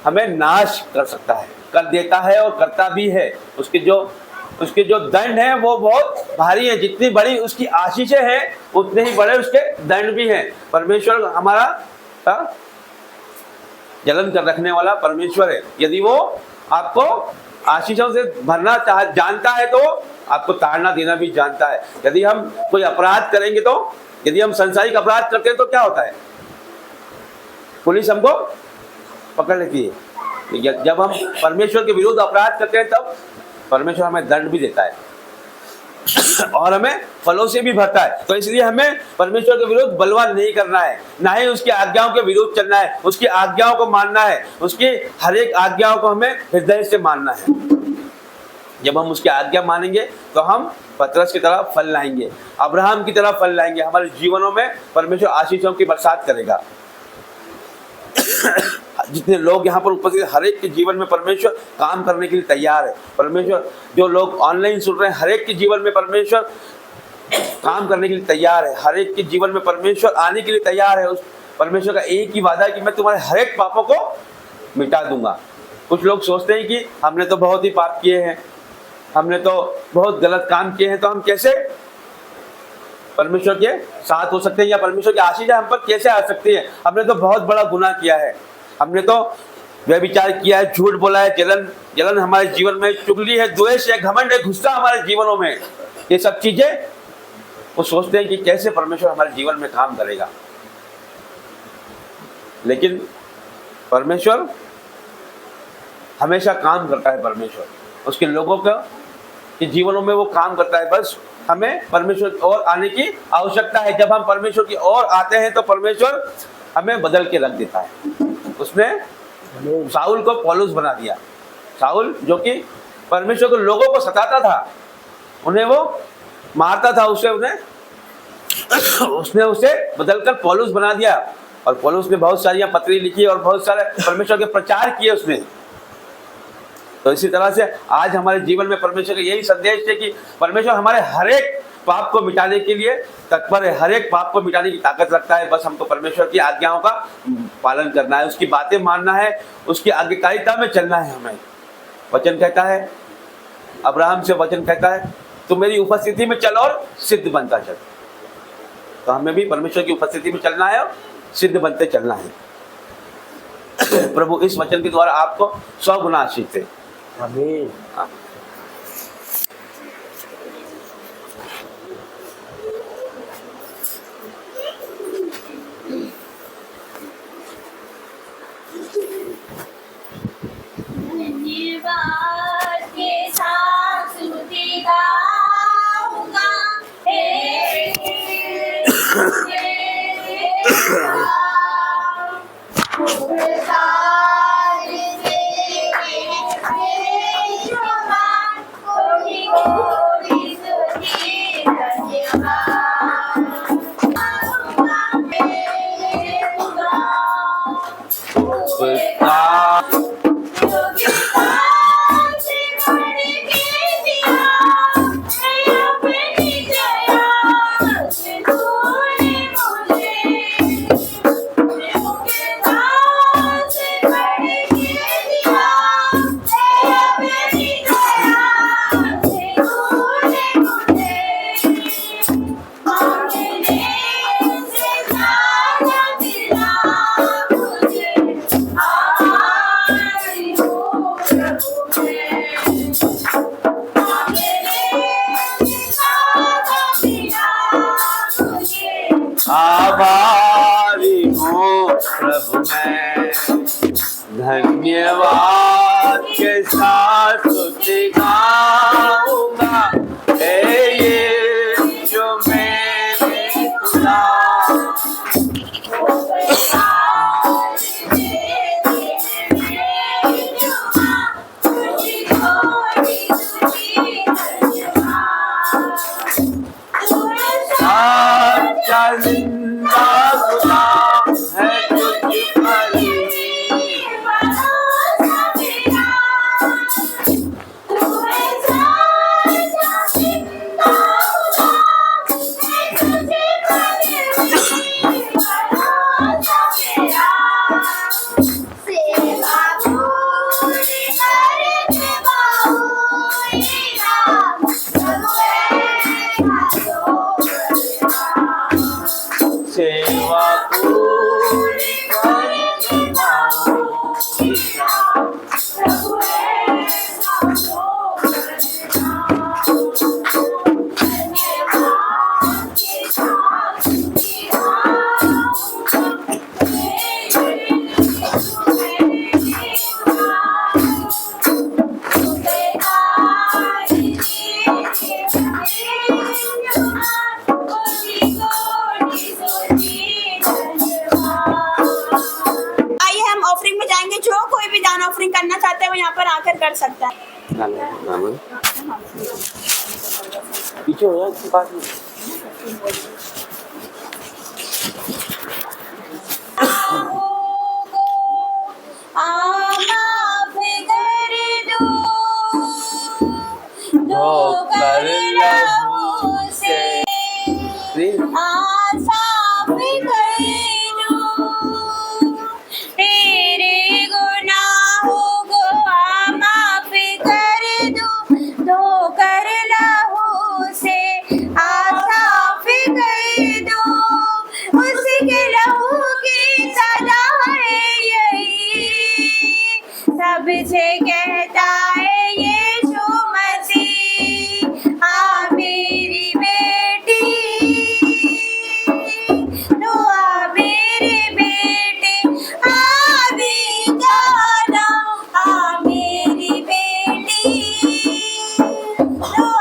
हमें नाश कर सकता है, कर देता है और करता भी है। उसके जो दंड है वो बहुत भारी है। जितनी बड़ी उसकी आशीषें हैं उतने ही बड़े उसके दंड भी हैं। परमेश्वर हमारा जलन कर रखने वाला परमेश्वर है। यदि वो आपको आशीषों से भरना जानता है तो आपको ताड़ना देना भी जानता है। यदि हम कोई अपराध करेंगे, तो यदि हम सांसारिक अपराध करते हैं तो क्या होता है? पुलिस हमको पकड़ लेती है। जब हम परमेश्वर के विरुद्ध अपराध करते हैं तब परमेश्वर हमें दंड भी देता है और हमें फलों से भी भरता है। तो इसलिए हमें परमेश्वर के विरुद्ध बलवान नहीं करना है, ना ही उसकी आज्ञाओं के विरुद्ध चलना है। उसकी आज्ञाओं को मानना है, उसकी हर एक आज्ञाओं को हमें हृदय से मानना है। जब हम उसकी आज्ञा मानेंगे तो हम पतरस की तरह फल लाएंगे, अब्राहम की तरह फल लाएंगे। हमारे जीवनों में परमेश्वर आशीषों की बरसात करेगा। जितने लोग यहाँ पर उपस्थित, हर एक के जीवन में परमेश्वर काम करने के लिए तैयार है। परमेश्वर, जो लोग ऑनलाइन सुन रहे हैं, हर एक के जीवन में परमेश्वर काम करने के लिए तैयार है। हर एक के जीवन में परमेश्वर आने के लिए तैयार है। उस परमेश्वर का एक ही वादा है कि मैं तुम्हारे हर एक पापों को मिटा दूंगा। कुछ लोग सोचते हैं कि हमने तो बहुत ही पाप किए हैं, हमने तो बहुत गलत काम किए हैं, तो हम कैसे परमेश्वर के साथ हो सकते हैं या परमेश्वर की आशीष हम पर कैसे आ सकती है? हमने तो बहुत बड़ा गुनाह किया है, हमने तो व्यभिचार किया है, झूठ बोला है, जलन हमारे जीवन में, चुगली है, द्वेष है, घमंड है, गुस्सा हमारे जीवनों में, ये सब चीजें वो सोचते हैं कि कैसे परमेश्वर हमारे जीवन में काम करेगा। लेकिन परमेश्वर हमेशा काम करता है। परमेश्वर उसके लोगों को कि जीवनों में वो काम करता है। बस हमें परमेश्वर की ओर आने की आवश्यकता है। जब हम परमेश्वर की ओर आते हैं तो परमेश्वर हमें बदल के रख देता है। उसने शाऊल को पौलुस बना दिया। शाऊल जो कि परमेश्वर के लोगों को सताता था, उन्हें वो मारता था, उसने उसे बदलकर पौलुस बना दिया। और पौलुस ने बहुत सारी पत्री लिखी और बहुत सारे परमेश्वर के प्रचार किए उसने। तो इसी तरह से आज हमारे जीवन में परमेश्वर का यही संदेश है कि परमेश्वर हमारे हर एक पाप को मिटाने के लिए तत्पर है, हर एक पाप को मिटाने की ताकत रखता है। बस हमको परमेश्वर की आज्ञाओं का पालन करना है, उसकी बातें मानना है, उसकी आज्ञाकारिता में चलना है। हमें वचन कहता है, अब्राहम से वचन कहता है, तू मेरी उपस्थिति में चल और सिद्ध बनता चल। तो हमें भी परमेश्वर की उपस्थिति में चलना है और सिद्ध बनते चलना है। प्रभु इस वचन के द्वारा आपको 100 गुना आशीष दे। आमीन। धन्यवाद के साथ स्तुति गाऊंगा, आभारी हूँ प्रभु मैं, धन्यवाद के साथ स्तुति गाऊंगा, हे यीशु मेरे खुदा। जिंदा खुदा है तुझ पर सेवा पूरी ऑफरिंग करना चाहते हैं वो यहाँ पर आकर कर सकता है। पीछे हो जाए पास में। कर लहू से तेरे गुनाहों को माफ कर दूं, धोकर लहू से साफ कर दूं। उसके लहू की सजा है यही, सबसे कहता है यीशु मसीह, आ मेरी बेटी, दुआ मेरे बेटे, आ भी गाना, आ मेरी बेटी, दुआ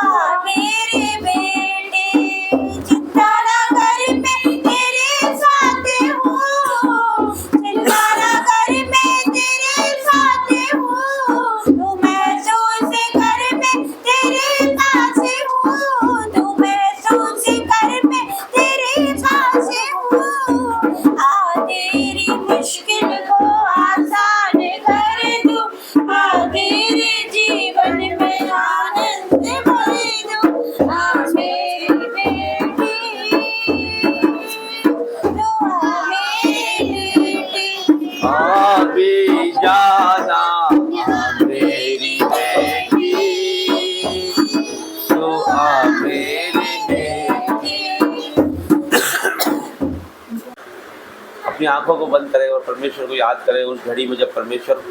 अपनी आंखों को बंद करें और परमेश्वर को याद करें। उस घड़ी में जब परमेश्वर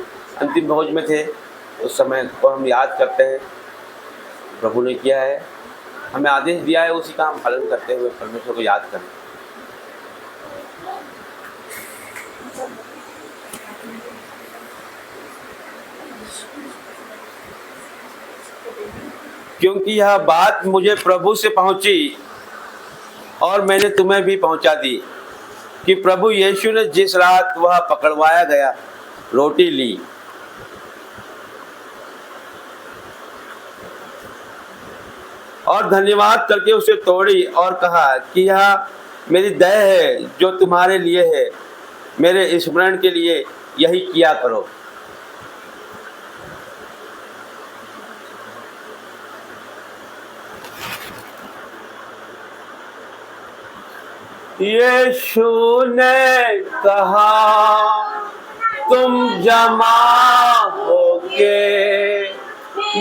अंतिम भोज में थे, उस समय को हम याद करते हैं। प्रभु ने किया है, हमें आदेश दिया है, उसी का हम पालन करते हुए परमेश्वर को याद करें। क्योंकि यह बात मुझे प्रभु से पहुंची और मैंने तुम्हें भी पहुंचा दी कि प्रभु यीशु ने जिस रात वह पकड़वाया गया रोटी ली और धन्यवाद करके उसे तोड़ी और कहा कि यह मेरी देह है जो तुम्हारे लिए है, मेरे स्मरण के लिए यही किया करो। यीशु ने कहा तुम जमा होके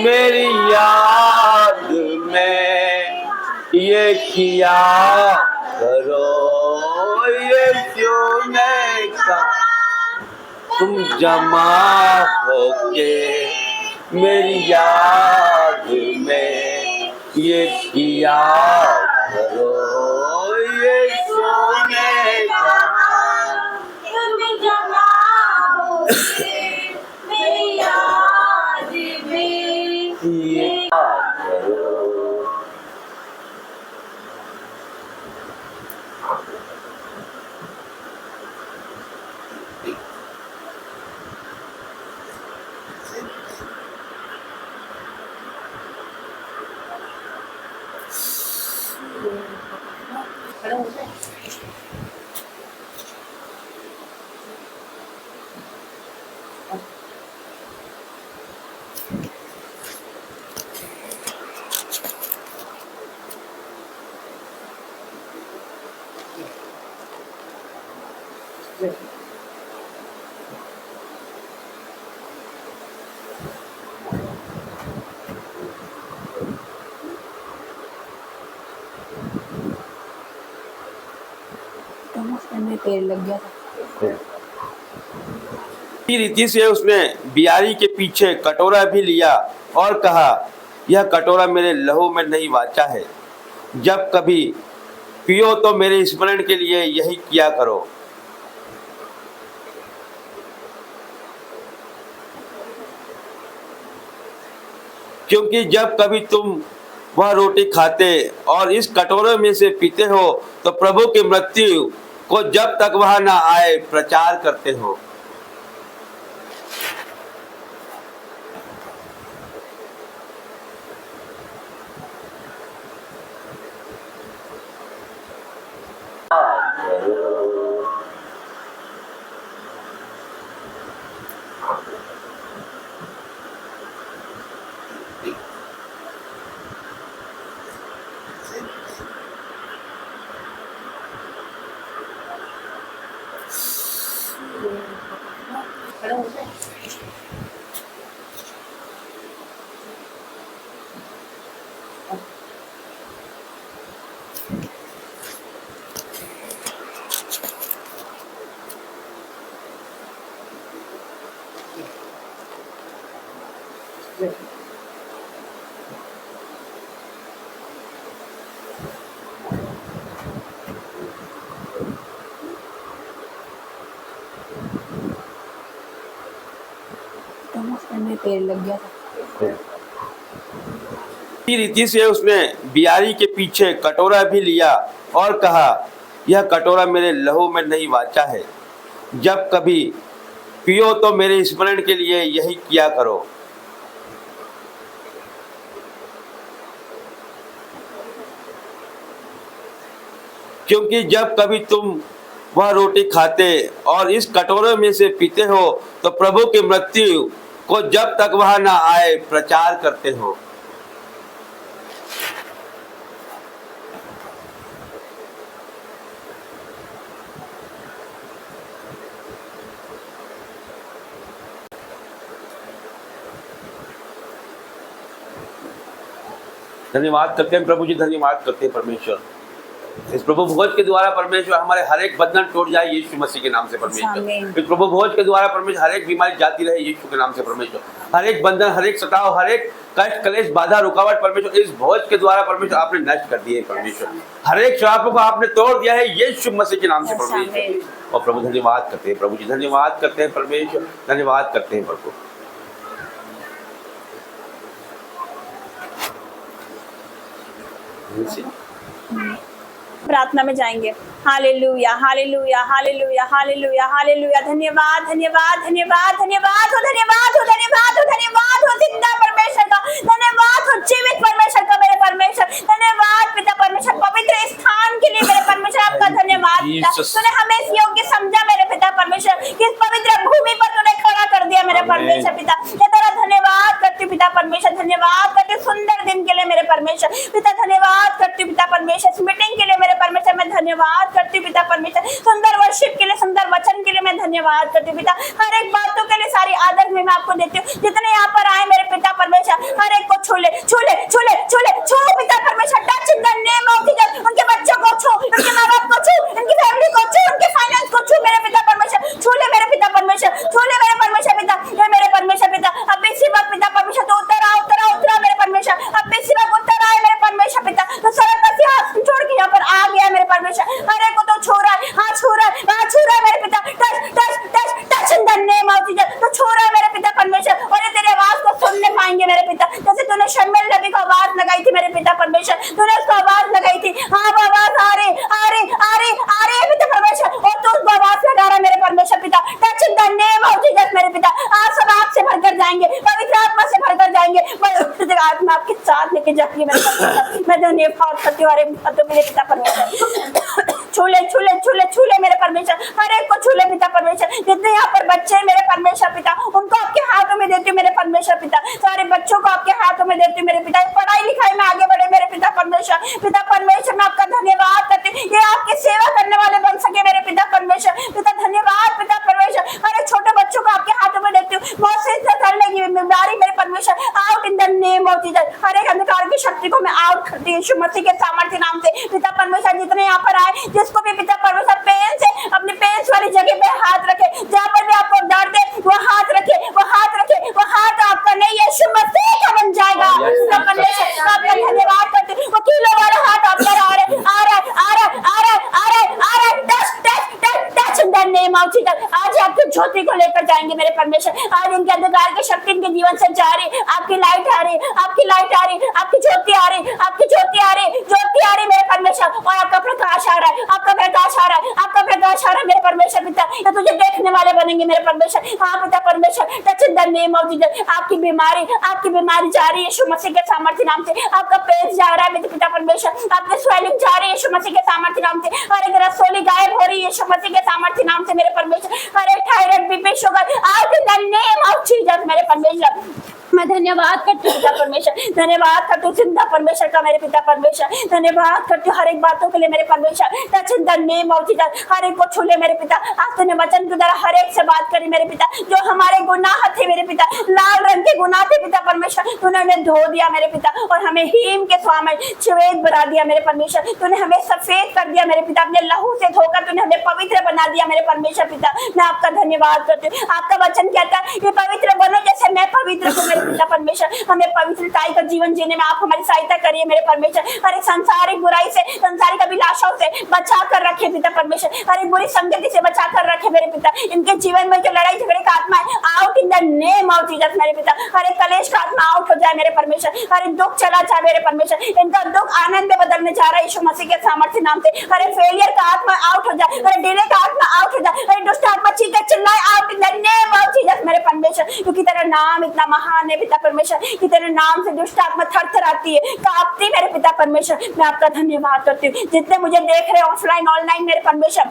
मेरी याद में ये किया करो। यीशु ने कहा तुम जमा होके मेरी याद में ये किया करो। यीशु ने कहा तुम जमा होके मेरी याद में ये करो। पेड़ लग गया था। रीति से उसने बियारी के पीछे कटोरा भी लिया और कहा यह कटोरा मेरे लहू में नहीं वाचा है, जब कभी पियो तो मेरे स्मरण के लिए यही किया करो। क्योंकि जब कभी तुम वह रोटी खाते और इस कटोरे में से पीते हो तो प्रभु की मृत्यु को जब तक वह न आए प्रचार करते हो। पेड़ लग गया था। रीति से उसने बियारी के पीछे कटोरा भी लिया और कहा यह कटोरा मेरे लहू में नहीं वाचा है, जब कभी पियो तो मेरे स्मरण के लिए यही किया करो। क्योंकि जब कभी तुम वह रोटी खाते और इस कटोरे में से पीते हो तो प्रभु की मृत्यु को जब तक वह न आए प्रचार करते हो। धन्यवाद करते हैं प्रभु जी, धन्यवाद करते हैं परमेश्वर। इस प्रभु भोज के द्वारा परमेश्वर हमारे हर एक बंधन टूट जाए यीशु मसीह के नाम से परमेश्वर। इस प्रभु भोज के द्वारा परमेश्वर हर एक बीमारी जाती रहे यीशु के नाम से परमेश्वर। हर एक बंधन, हर एक सताव, हर एक कष्ट, क्लेश, बाधा, रुकावट परमेश्वर इस भोज के द्वारा परमेश्वर आपने नष्ट कर दिए परमेश्वर। हर एक श्रापों को आपने तोड़ दिया है यीशु मसीह के नाम से परमेश्वर। और प्रभु धन्यवाद करते हैं, प्रभु जी धन्यवाद करते हैं परमेश्वर, धन्यवाद करते हैं प्रभु। प्रार्थना में जाएंगे। Hallelujah hallelujah hallelujah hallelujah hallelujah. धन्यवाद धन्यवाद धन्यवाद धन्यवाद हो धन्यवाद हो धन्यवाद हो धन्यवाद हो जिंदा परमेश्वर का, धन्यवाद हो जीवित परमेश्वर का मेरे परमेश्वर। धन्यवाद पिता परमेश्वर पवित्र स्थान के लिए मेरे परमेश्वर आपका धन्यवाद पिता। तूने हमें इस योग्य समझा मेरे पिता परमेश्वर, किस पवित्र भूमि पर तूने खड़ा कर दिया मेरे परमेश्वर पिता। ये तेरा धन्यवाद करती हूँ पिता परमेश्वर, धन्यवाद करती हूँ सुंदर दिन के लिए मेरे परमेश्वर पिता। धन्यवाद करती हूँ पिता परमेश्वर इस मीटिंग के लिए मेरे परमेश्वर। मैं धन्यवाद करती हूँ पिता परमेश्वर सुंदर वर्शिप के लिए, सुंदर वचन के लिए मैं धन्यवाद करती हूँ पिता। हर एक बातों के लिए सारी आदर में मैं आपको देती हूँ। जितने यहाँ पर आए मेरे पिता परमेश्वर हर एक को छूले छूले छूले छूले छू पिता परमेश्वर। Touch in the name of Jesus. उनके बच्चों को छू, उनके माँ बाप को छू, उनकी फैमिली को छू, उनके फाइनेंस को छू मेरे पिता परमेश्वर। छूले मेरे पिता परमेश्वर, छूले मेरे परमेश्वर पिता। ये मेरे परमेश्वर पिता अब इसी वक्त पिता परमेश्वर तो उतरा उतरा उतरा मेरे परमेश्वर। अब इसी वक्त उतर आए मेरे परमेश्वर पिता। तो स्वर्ग का सिंहासन छोड़ के यहाँ पर आ गया मेरे परमेश्वर। हर एक को तो छू रहा है, हाँ छू रहा है, हाँ छू रहा है मेरे पिता। Touch touch touch touch in the name of Jesus. तो छू रहा है मेरे पिता परमेश्वर। और ये तेरी आवाज को सुनने पाएंगे मेरे पिता। जैसे तूने शम्मुएल नबी को आवाज लगाई थी मेरे पिता परमेश्वर, तूने उसको आवाज लगाई थी, हाँ वो आवाज आ रही आ रही आ रही आ रही है पिता परमेश्वर। और तू उसको आवाज लगा रहा है मेरे परमेश्वर पिता। Touch in the name of Jesus मेरे पिता। आप सब आपसे भरकर जाएंगे, पवित्र आत्मा से भरकर जाएंगे। पवित्र आत्मा आपके साथ लेके जाएंगे मेरे परमेश्वर। मैं धन्यवाद करती हूँ हर एक बातों के लिए पिता परमेश्वर। छूले छूले छूले छूले मेरे परमेश्वर, हर एक को छूले पिता परमेश्वर। जितने यहाँ पर बच्चे मेरे परमेश्वर पिता उनको आपके हाथों में देती हूँ मेरे परमेश्वर पिता। सारे बच्चों को आपके हाथों में देती हूँ मेरे पिता। पढ़ाई लिखाई में आगे बढ़े मेरे पिता परमेश्वर। पिता परमेश्वर मैं आपका धन्यवाद करती हूँ, ये आपकी सेवा करने वाले बन सके मेरे पिता परमेश्वर पिता। धन्यवाद पिता परमेश्वर। हर एक छोटे बच्चों को आपके हाथों में देती हूँ। बहुत से करने की बीमारी मेरे परमेश्वर out in the name of Jesus. हर एक अंधकार की शक्ति को मैं आउट करती हूँ यीशु मसीह के सामर्थ्य नाम से पिता परमेश्वर। जितने यहाँ पर आए जिसको भी पिता परमेश्वर पेन से अपने पेन वाली जगह पे हाथ रखे, जहाँ पर भी आपको दर्द है वो हाथ रखे, वो हाथ रखे, वो हाथ आपका नहीं यीशु मसीह का बन जाएगा पिता परमेश्वर। आपका धन्यवाद करती हूँ। वो किलो वाला हाथ आपका आ रहा है आ रहा है आ रहा है आ रहा है आ रहा है आ रहा है। Touch touch touch touch in the name of Jesus. आज आपकी ज्योति को लेकर जाएंगे मेरे परमेश्वर। आज इनके अंधकार की शक्ति इनके जीवन से जा रही, आपकी लाइट आ रही, आपकी लाइट आ रही, आपकी ज्योति आ रही, आपकी ज्योति आ रही, ज्योति आ रही मेरे परमेश्वर। और आपका प्रकाश आ रहा है, आपका प्रकाश आ रहा है, आपका प्रकाश आ रहा है मेरे परमेश्वर पिता। ये तुझे देखने वाले बनेंगे मेरे परमेश्वर। हाँ पिता परमेश्वर touch in the name of Jesus. आपकी बीमारी जा रही है यीशु मसीह के सामर्थ्य नाम से। आपका पेट जा रहा है मेरे पिता परमेश्वर। आपकी स्वेलिंग जा रही है यीशु मसीह के सामर्थ्य नाम से। हर एक रसोली गायब हो रही है यीशु मसीह के सामर्थ्य नाम से मेरे परमेश्वर। हर एक thyroid BP sugar out in the name of Jesus मेरे परमेश्वर। मैं धन्यवाद करती हूँ पिता परमेश्वर, धन्यवाद करती हूँ जिंदा परमेश्वर का मेरे पिता परमेश्वर। धन्यवाद करती हूँ हर एक बातों के लिए मेरे परमेश्वर। Touch in the name of Jesus. हर एक को छूले मेरे पिता। आज तूने वचन के द्वारा हर एक से बात करी मेरे पिता। जो हमारे गुनाह थे मेरे पिता, लाल रंग के गुनाह थे पिता परमेश्वर, तूने उन्हें धो दिया मेरे पिता। और हमें हीम के स्वामी श्वेत बना दिया मेरे परमेश्वर। तूने हमें सफेद कर दिया मेरे पिता। अपने लहू से धोकर तूने हमें पवित्र बना दिया मेरे परमेश्वर पिता। मैं आपका धन्यवाद करती हूँ। आपका वचन कहता है ये पवित्र बनो जैसे मैं पवित्र हूँ पिता परमेश्वर। हमें पवित्रताई का जीवन जीने में आप हमारी सहायता करिए मेरे परमेश्वर। हर एक सांसारिक बुराई से, सांसारिक अभिलाषाओं से बचा कर रखे पिता परमेश्वर। हर एक बुरी संगति से बचा कर रखे मेरे पिता। इनके जीवन में जो लड़ाई झगड़े का आत्मा है out in the name of Jesus मेरे पिता। हर एक कलेश का आत्मा आउट हो जाए मेरे परमेश्वर। हर एक दुख चला जाए मेरे परमेश्वर। इनका दुख आनंद में बदलने जा रहा है यीशु मसीह के सामर्थ्य नाम से। हर एक फेलियर का आत्मा आउट हो जाए, हर डिले का आत्मा आउट हो जाए, हर दुष्ट आत्मा चीखे चिल्लाए out in the name of Jesus मेरे परमेश्वर। क्योंकि तेरा नाम इतना महान है पिता परमेश्वर कि तेरे नाम से दुष्ट आत्मा थरथराती है, कांपती मेरे पिता परमेश्वर। मैं आपका धन्यवाद करती हूँ। जितने मुझे देख रहे ऑफलाइन ऑनलाइन मेरे परमेश्वर,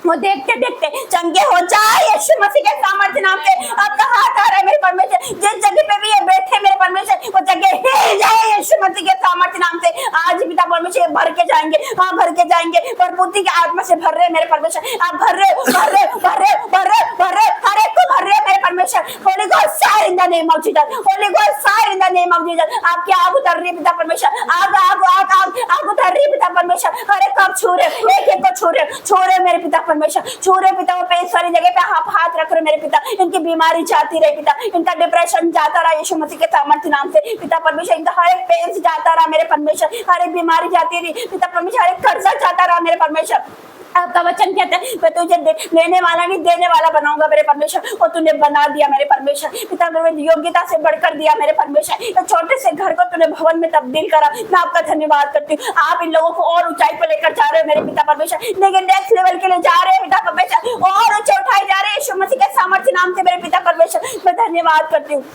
वो देखते देखते चंगे हो जाए यीशु मसीह के सामर्थ्य नाम से। आपका हाथ आ रहा है मेरे परमेश्वर। जिस जगह पे भी ये बैठे मेरे परमेश्वर वो जगह हिल जाए यीशु मसीह के सामर्थ्य नाम से आज पिता परमेश्वर भर के जाएंगे, हाँ भर के जाएंगे, प्रभुति की आत्मा से भर रहे मेरे परमेश्वर, आप भर रहे भर रहे भर रहे भर रहे भर रहे हर एक को भर रहे मेरे परमेश्वर। Holi God fire in the name of Jesus, Holi God fire in the name of Jesus. आपकी आग उतर रही है पिता परमेश्वर, आग आग आग आग आग उतर रही है पिता परमेश्वर। हर एक को आप छू रहे, एक एक को छू रहे मेरे पिता परमेश्वर, छू रहे पिता। वो पेश वाली जगह पे आप हाथ रख रहे मेरे पिता, इनकी बीमारी जाती रहे पिता, इनका डिप्रेशन जाता रहा यीशु मसीह के सामर्थ्य नाम से पिता परमेश्वर। इनका हर एक पेन जाता रहा मेरे परमेश्वर, हर एक बीमारी जाती रही पिता परमेश्वर, हर एक कर्जा जाता रहा मेरे परमेश्वर। आपका वचन कहता है मैं तुझे लेने वाला नहीं देने वाला बनाऊंगा मेरे परमेश्वर, और तूने बना दिया मेरे परमेश्वर पिता। योग्यता से बढ़कर दिया मेरे परमेश्वर, तो छोटे से घर को तूने भवन में तब्दील करा। मैं आपका धन्यवाद करती हूँ। आप इन लोगों को और ऊंचाई पर लेकर जा रहे हो मेरे पिता परमेश्वर, लेकिन नेक्स्ट लेवल के लिए जा रहे हैं पिता परमेश्वर, और ऊंचे उठाए जा रहे हैं यीशु मसीह के सामर्थ्य नाम से मेरे पिता परमेश्वर। मैं धन्यवाद करती हूँ,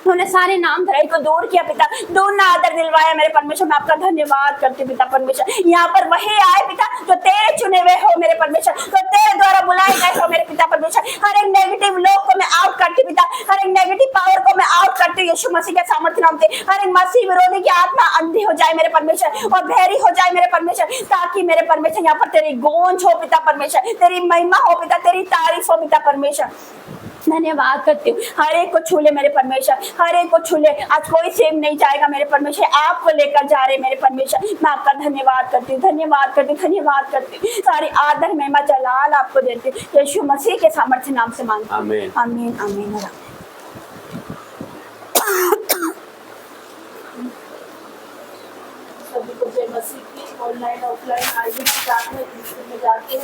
उन्हें सारे नाम धराई को दूर किया पिता, दूर ना आदर दिलवाया मेरे परमेश्वर। मैं आपका धन्यवाद करती पिता परमेश्वर। यहाँ पर वही आए पिता जो तेरे चुने हुए हो मेरे परमेश्वर, तो तेरे द्वारा बुलाए गए हो मेरे पिता परमेश्वर। हर एक नेगेटिव लोग को मैं आउट करती पिता, हर एक नेगेटिव पावर को मैं आउट करती यीशु मसीह के सामर्थ्य नाम से। हर एक मसीह विरोधी की आत्मा अंधी हो जाए मेरे परमेश्वर, और बहरी हो जाए मेरे परमेश्वर, ताकि मेरे परमेश्वर यहाँ पर तेरी गूंज हो पिता परमेश्वर, तेरी महिमा हो पिता, तेरी तारीफ हो पिता परमेश्वर। धन्यवाद करती हूँ। हर एक को छू ले मेरे परमेश्वर, हर एक को छू ले। आज कोई सेम नहीं जाएगा मेरे परमेश्वर, आपको लेकर जा रहे मेरे परमेश्वर। मैं आपका धन्यवाद करती हूँ, धन्यवाद करती हूँ, धन्यवाद करती हूँ। सारी आदर महिमा जलाल आपको देती हूँ यीशु मसीह के सामर्थ्य नाम से मांगती हूँ। आमीन आमीन आमीन। सभी को जय मसीह की। ऑनलाइन ऑफलाइन आईवी में जाके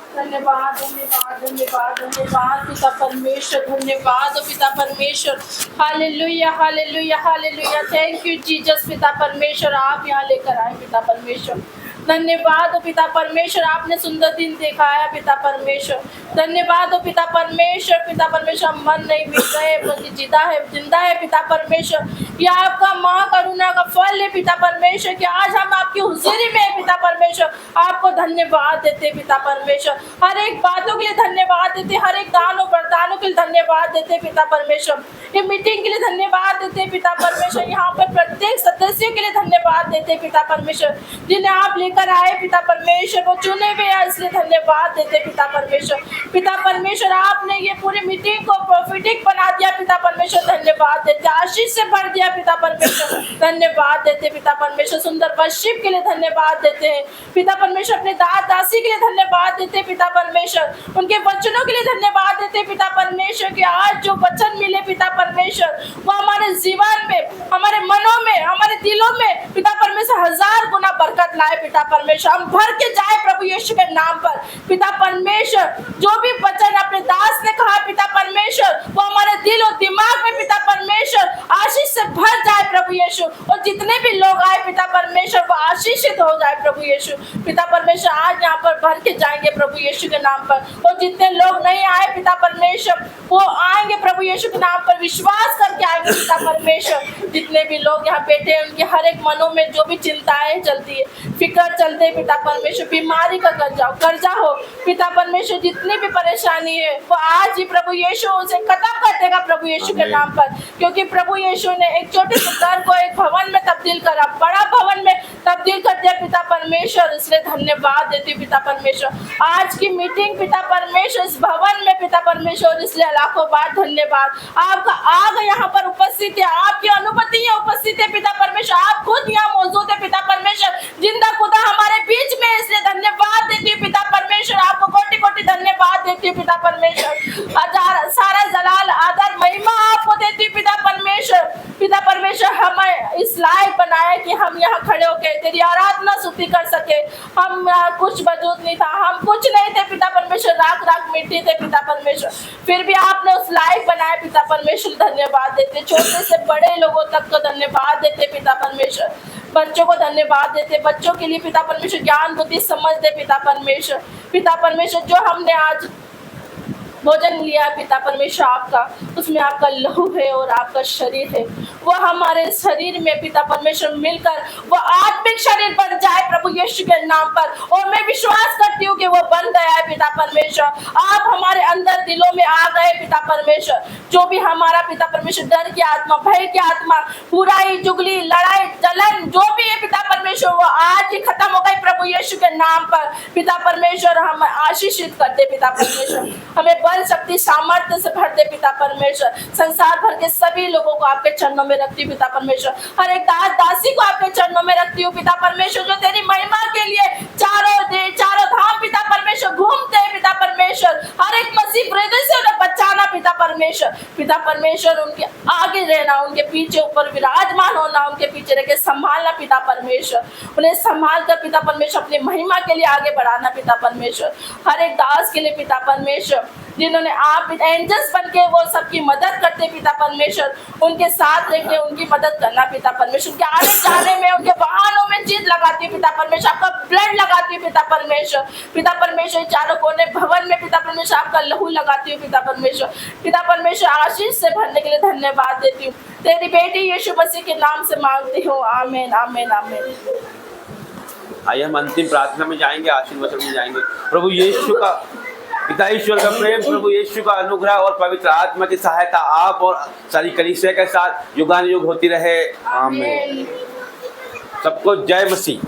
धन्यवाद धन्यवाद धन्यवाद धन्यवाद पिता परमेश्वर, धन्यवाद पिता परमेश्वर। Hallelujah hallelujah hallelujah. Thank you Jesus पिता परमेश्वर, आप यहाँ लेकर आए पिता परमेश्वर। धन्यवाद हो पिता परमेश्वर, आपने सुंदर दिन दिखाया पिता परमेश्वर। धन्यवाद हो पिता परमेश्वर, पिता परमेश्वर हम मन नहीं मिल रहे बल्कि जिंदा है पिता परमेश्वर। यह आपका माँ करुणा का फल है पिता परमेश्वर कि आज हम आपकी हुजूरी में है पिता परमेश्वर। आपको धन्यवाद देते पिता परमेश्वर, हर एक बातों के लिए धन्यवाद देते, हर एक दानों वरदानों के लिए धन्यवाद देते पिता परमेश्वर। ये मीटिंग के लिए धन्यवाद देते पिता परमेश्वर, यहाँ पर प्रत्येक सदस्य के लिए धन्यवाद देते पिता परमेश्वर, जिन्हें आप लेकर आए पिता परमेश्वर, वो चुने हुए हैं इसलिए धन्यवाद देते पिता परमेश्वर। पिता परमेश्वर आपने ये पूरी मीटिंग को प्रॉफिटिक बना दिया पिता परमेश्वर, धन्यवाद देते। आशीष से भर दिया पिता परमेश्वर, धन्यवाद देते पिता परमेश्वर। सुंदर वर्शिप के लिए धन्यवाद देते हैं पिता परमेश्वर। अपने दासी के लिए धन्यवाद देते पिता परमेश्वर, उनके वचनों के लिए धन्यवाद देते पिता परमेश्वर कि आज जो वचन मिले पिता परमेश्वर वो हमारे जीवन में, हमारे मनों में, हमारे दिलों में पिता परमेश्वर 1000 गुना बरकत लाए पिता परमेश्वर। हम भर के जाए प्रभु यीशु के नाम पर पिता परमेश्वर। जो भी वचन अपने दास ने कहा पिता परमेश्वर वो हमारे दिल और दिमाग में पिता परमेश्वर आशीष से भर जाए प्रभु यीशु, और जितने भी लोग आए पिता परमेश्वर वो आशीषित हो जाए प्रभु यीशु। पिता परमेश्वर आज यहाँ पर भर के जाएंगे प्रभु यीशु के नाम पर, और जितने लोग नहीं आए पिता परमेश्वर वो आएंगे प्रभु यीशु के नाम पर, विश्वास करके आएंगे पिता परमेश्वर। जितने भी लोग यहाँ बैठे हैं उनके हर एक मनों में जो भी चिंताएं चलती है, फिक्र चलते पिता परमेश्वर, बीमारी का कर्जा हो पिता परमेश्वर, जितनी भी परेशानी है वो आज ही प्रभु यीशु उसे खत्म कर देगा प्रभु यीशु के नाम पर, क्योंकि प्रभु यीशु ने एक छोटे से घर को एक भवन में तब्दील करा, बड़ा भवन में तब्दील कर दिया पिता परमेश्वर। इसलिए धन्यवाद देती पिता परमेश्वर। आज की मीटिंग पिता परमेश्वर इस भवन में पिता परमेश्वर, इसलिए लाखों बार धन्यवाद। आपका आग यहाँ पर उपस्थित है, आपकी अनुमति है उपस्थित है पिता परमेश्वर, आप खुद यहाँ मौजूद है पिता परमेश्वर, जिंदा खुदा हमारे बीच में, इसलिए धन्यवाद देती है पिता परमेश्वर। आपको कोटि कोटि धन्यवाद देती है पिता परमेश्वर। सारा जलाल आदर महिमा आपको देती है पिता परमेश्वर। पिता परमेश्वर हमें इस लायक बनाया कि हम यहाँ खड़े होकर तेरी आराधना स्तुति कर सके। हम कुछ वजूद नहीं था, हम कुछ नहीं थे पिता परमेश्वर, राख मिट्टी थे पिता परमेश्वर, फिर भी आपने उस लायक बनाया पिता परमेश्वर। धन्यवाद देते, छोटे से बड़े लोगों तक को धन्यवाद देते पिता परमेश्वर। बच्चों को धन्यवाद देते, बच्चों के लिए पिता परमेश्वर ज्ञान बुद्धि समझ दे पिता परमेश्वर। पिता परमेश्वर जो हमने आज भोजन लिया पिता परमेश्वर आपका, उसमें आपका लहू है और आपका शरीर है, वो हमारे शरीर में पिता परमेश्वर मिलकर वो आत्मिक शरीर बन जाए प्रभु यीशु के नाम पर। और मैं विश्वास करती हूँ कि वो बन गया है पिता परमेश्वर। आप हमारे अंदर दिलों में आ गए पिता परमेश्वर। जो भी हमारा पिता परमेश्वर डर की आत्मा, भय की आत्मा, बुराई, चुगली, लड़ाई यीशु के नाम पर पिता परमेश्वर हम आशीषित करते पिता परमेश्वर, हमें बल शक्ति सामर्थ्य से भर दे पिता परमेश्वर। संसार भर के सभी लोगों को आपके चरणों में रखती हूँ पिता परमेश्वर, हर एक दास दासी को आपके चरणों में रखती हूँ पिता परमेश्वर, जो तेरी महिमा के लिए चारों धाम पिता परमेश्वर घूमते हैं पिता परमेश्वर। हर एक मसीह ब्रदर से उन्हें बचाना पिता परमेश्वर, उनके आगे रहना, उनके पीछे ऊपर विराजमान होना, उनके पीछे रह के संभालना पिता परमेश्वर, उन्हें संभाल कर पिता परमेश्वर अपनी महिमा के लिए आगे बढ़ाना पिता परमेश्वर। हर एक दास के लिए पिता परमेश्वर, जिन्होंने आप एंजल्स बन के वो सबकी मदद करते पिता परमेश्वर, उनके साथ रह के उनकी मदद करना पिता परमेश्वर, उनके आने जाने में, उनके वाहनों में जीत लगाती है पिता परमेश्वर, आपका ब्लड लगाती है पिता परमेश्वर, चारों कोने भवन में पिता परमेश्वर आपका लहू लगाती हूँ पिता परमेश्वर, आशीष से भरने के लिए धन्यवाद देती हूँ। तेरी बेटी यीशु मसीह के नाम से मांगती हूँ, आमीन आमीन आमीन। आइए हम अंतिम प्रार्थना में जाएंगे, आशीर्वाद वचन में जाएंगे। प्रभु यीशु का, पिता ईश्वर का प्रेम, प्रभु यीशु का अनुग्रह और पवित्र आत्मा की सहायता आप और सारी कलीसिया के साथ युगानुयुग होती रहे, आमीन। सबको जय मसीह।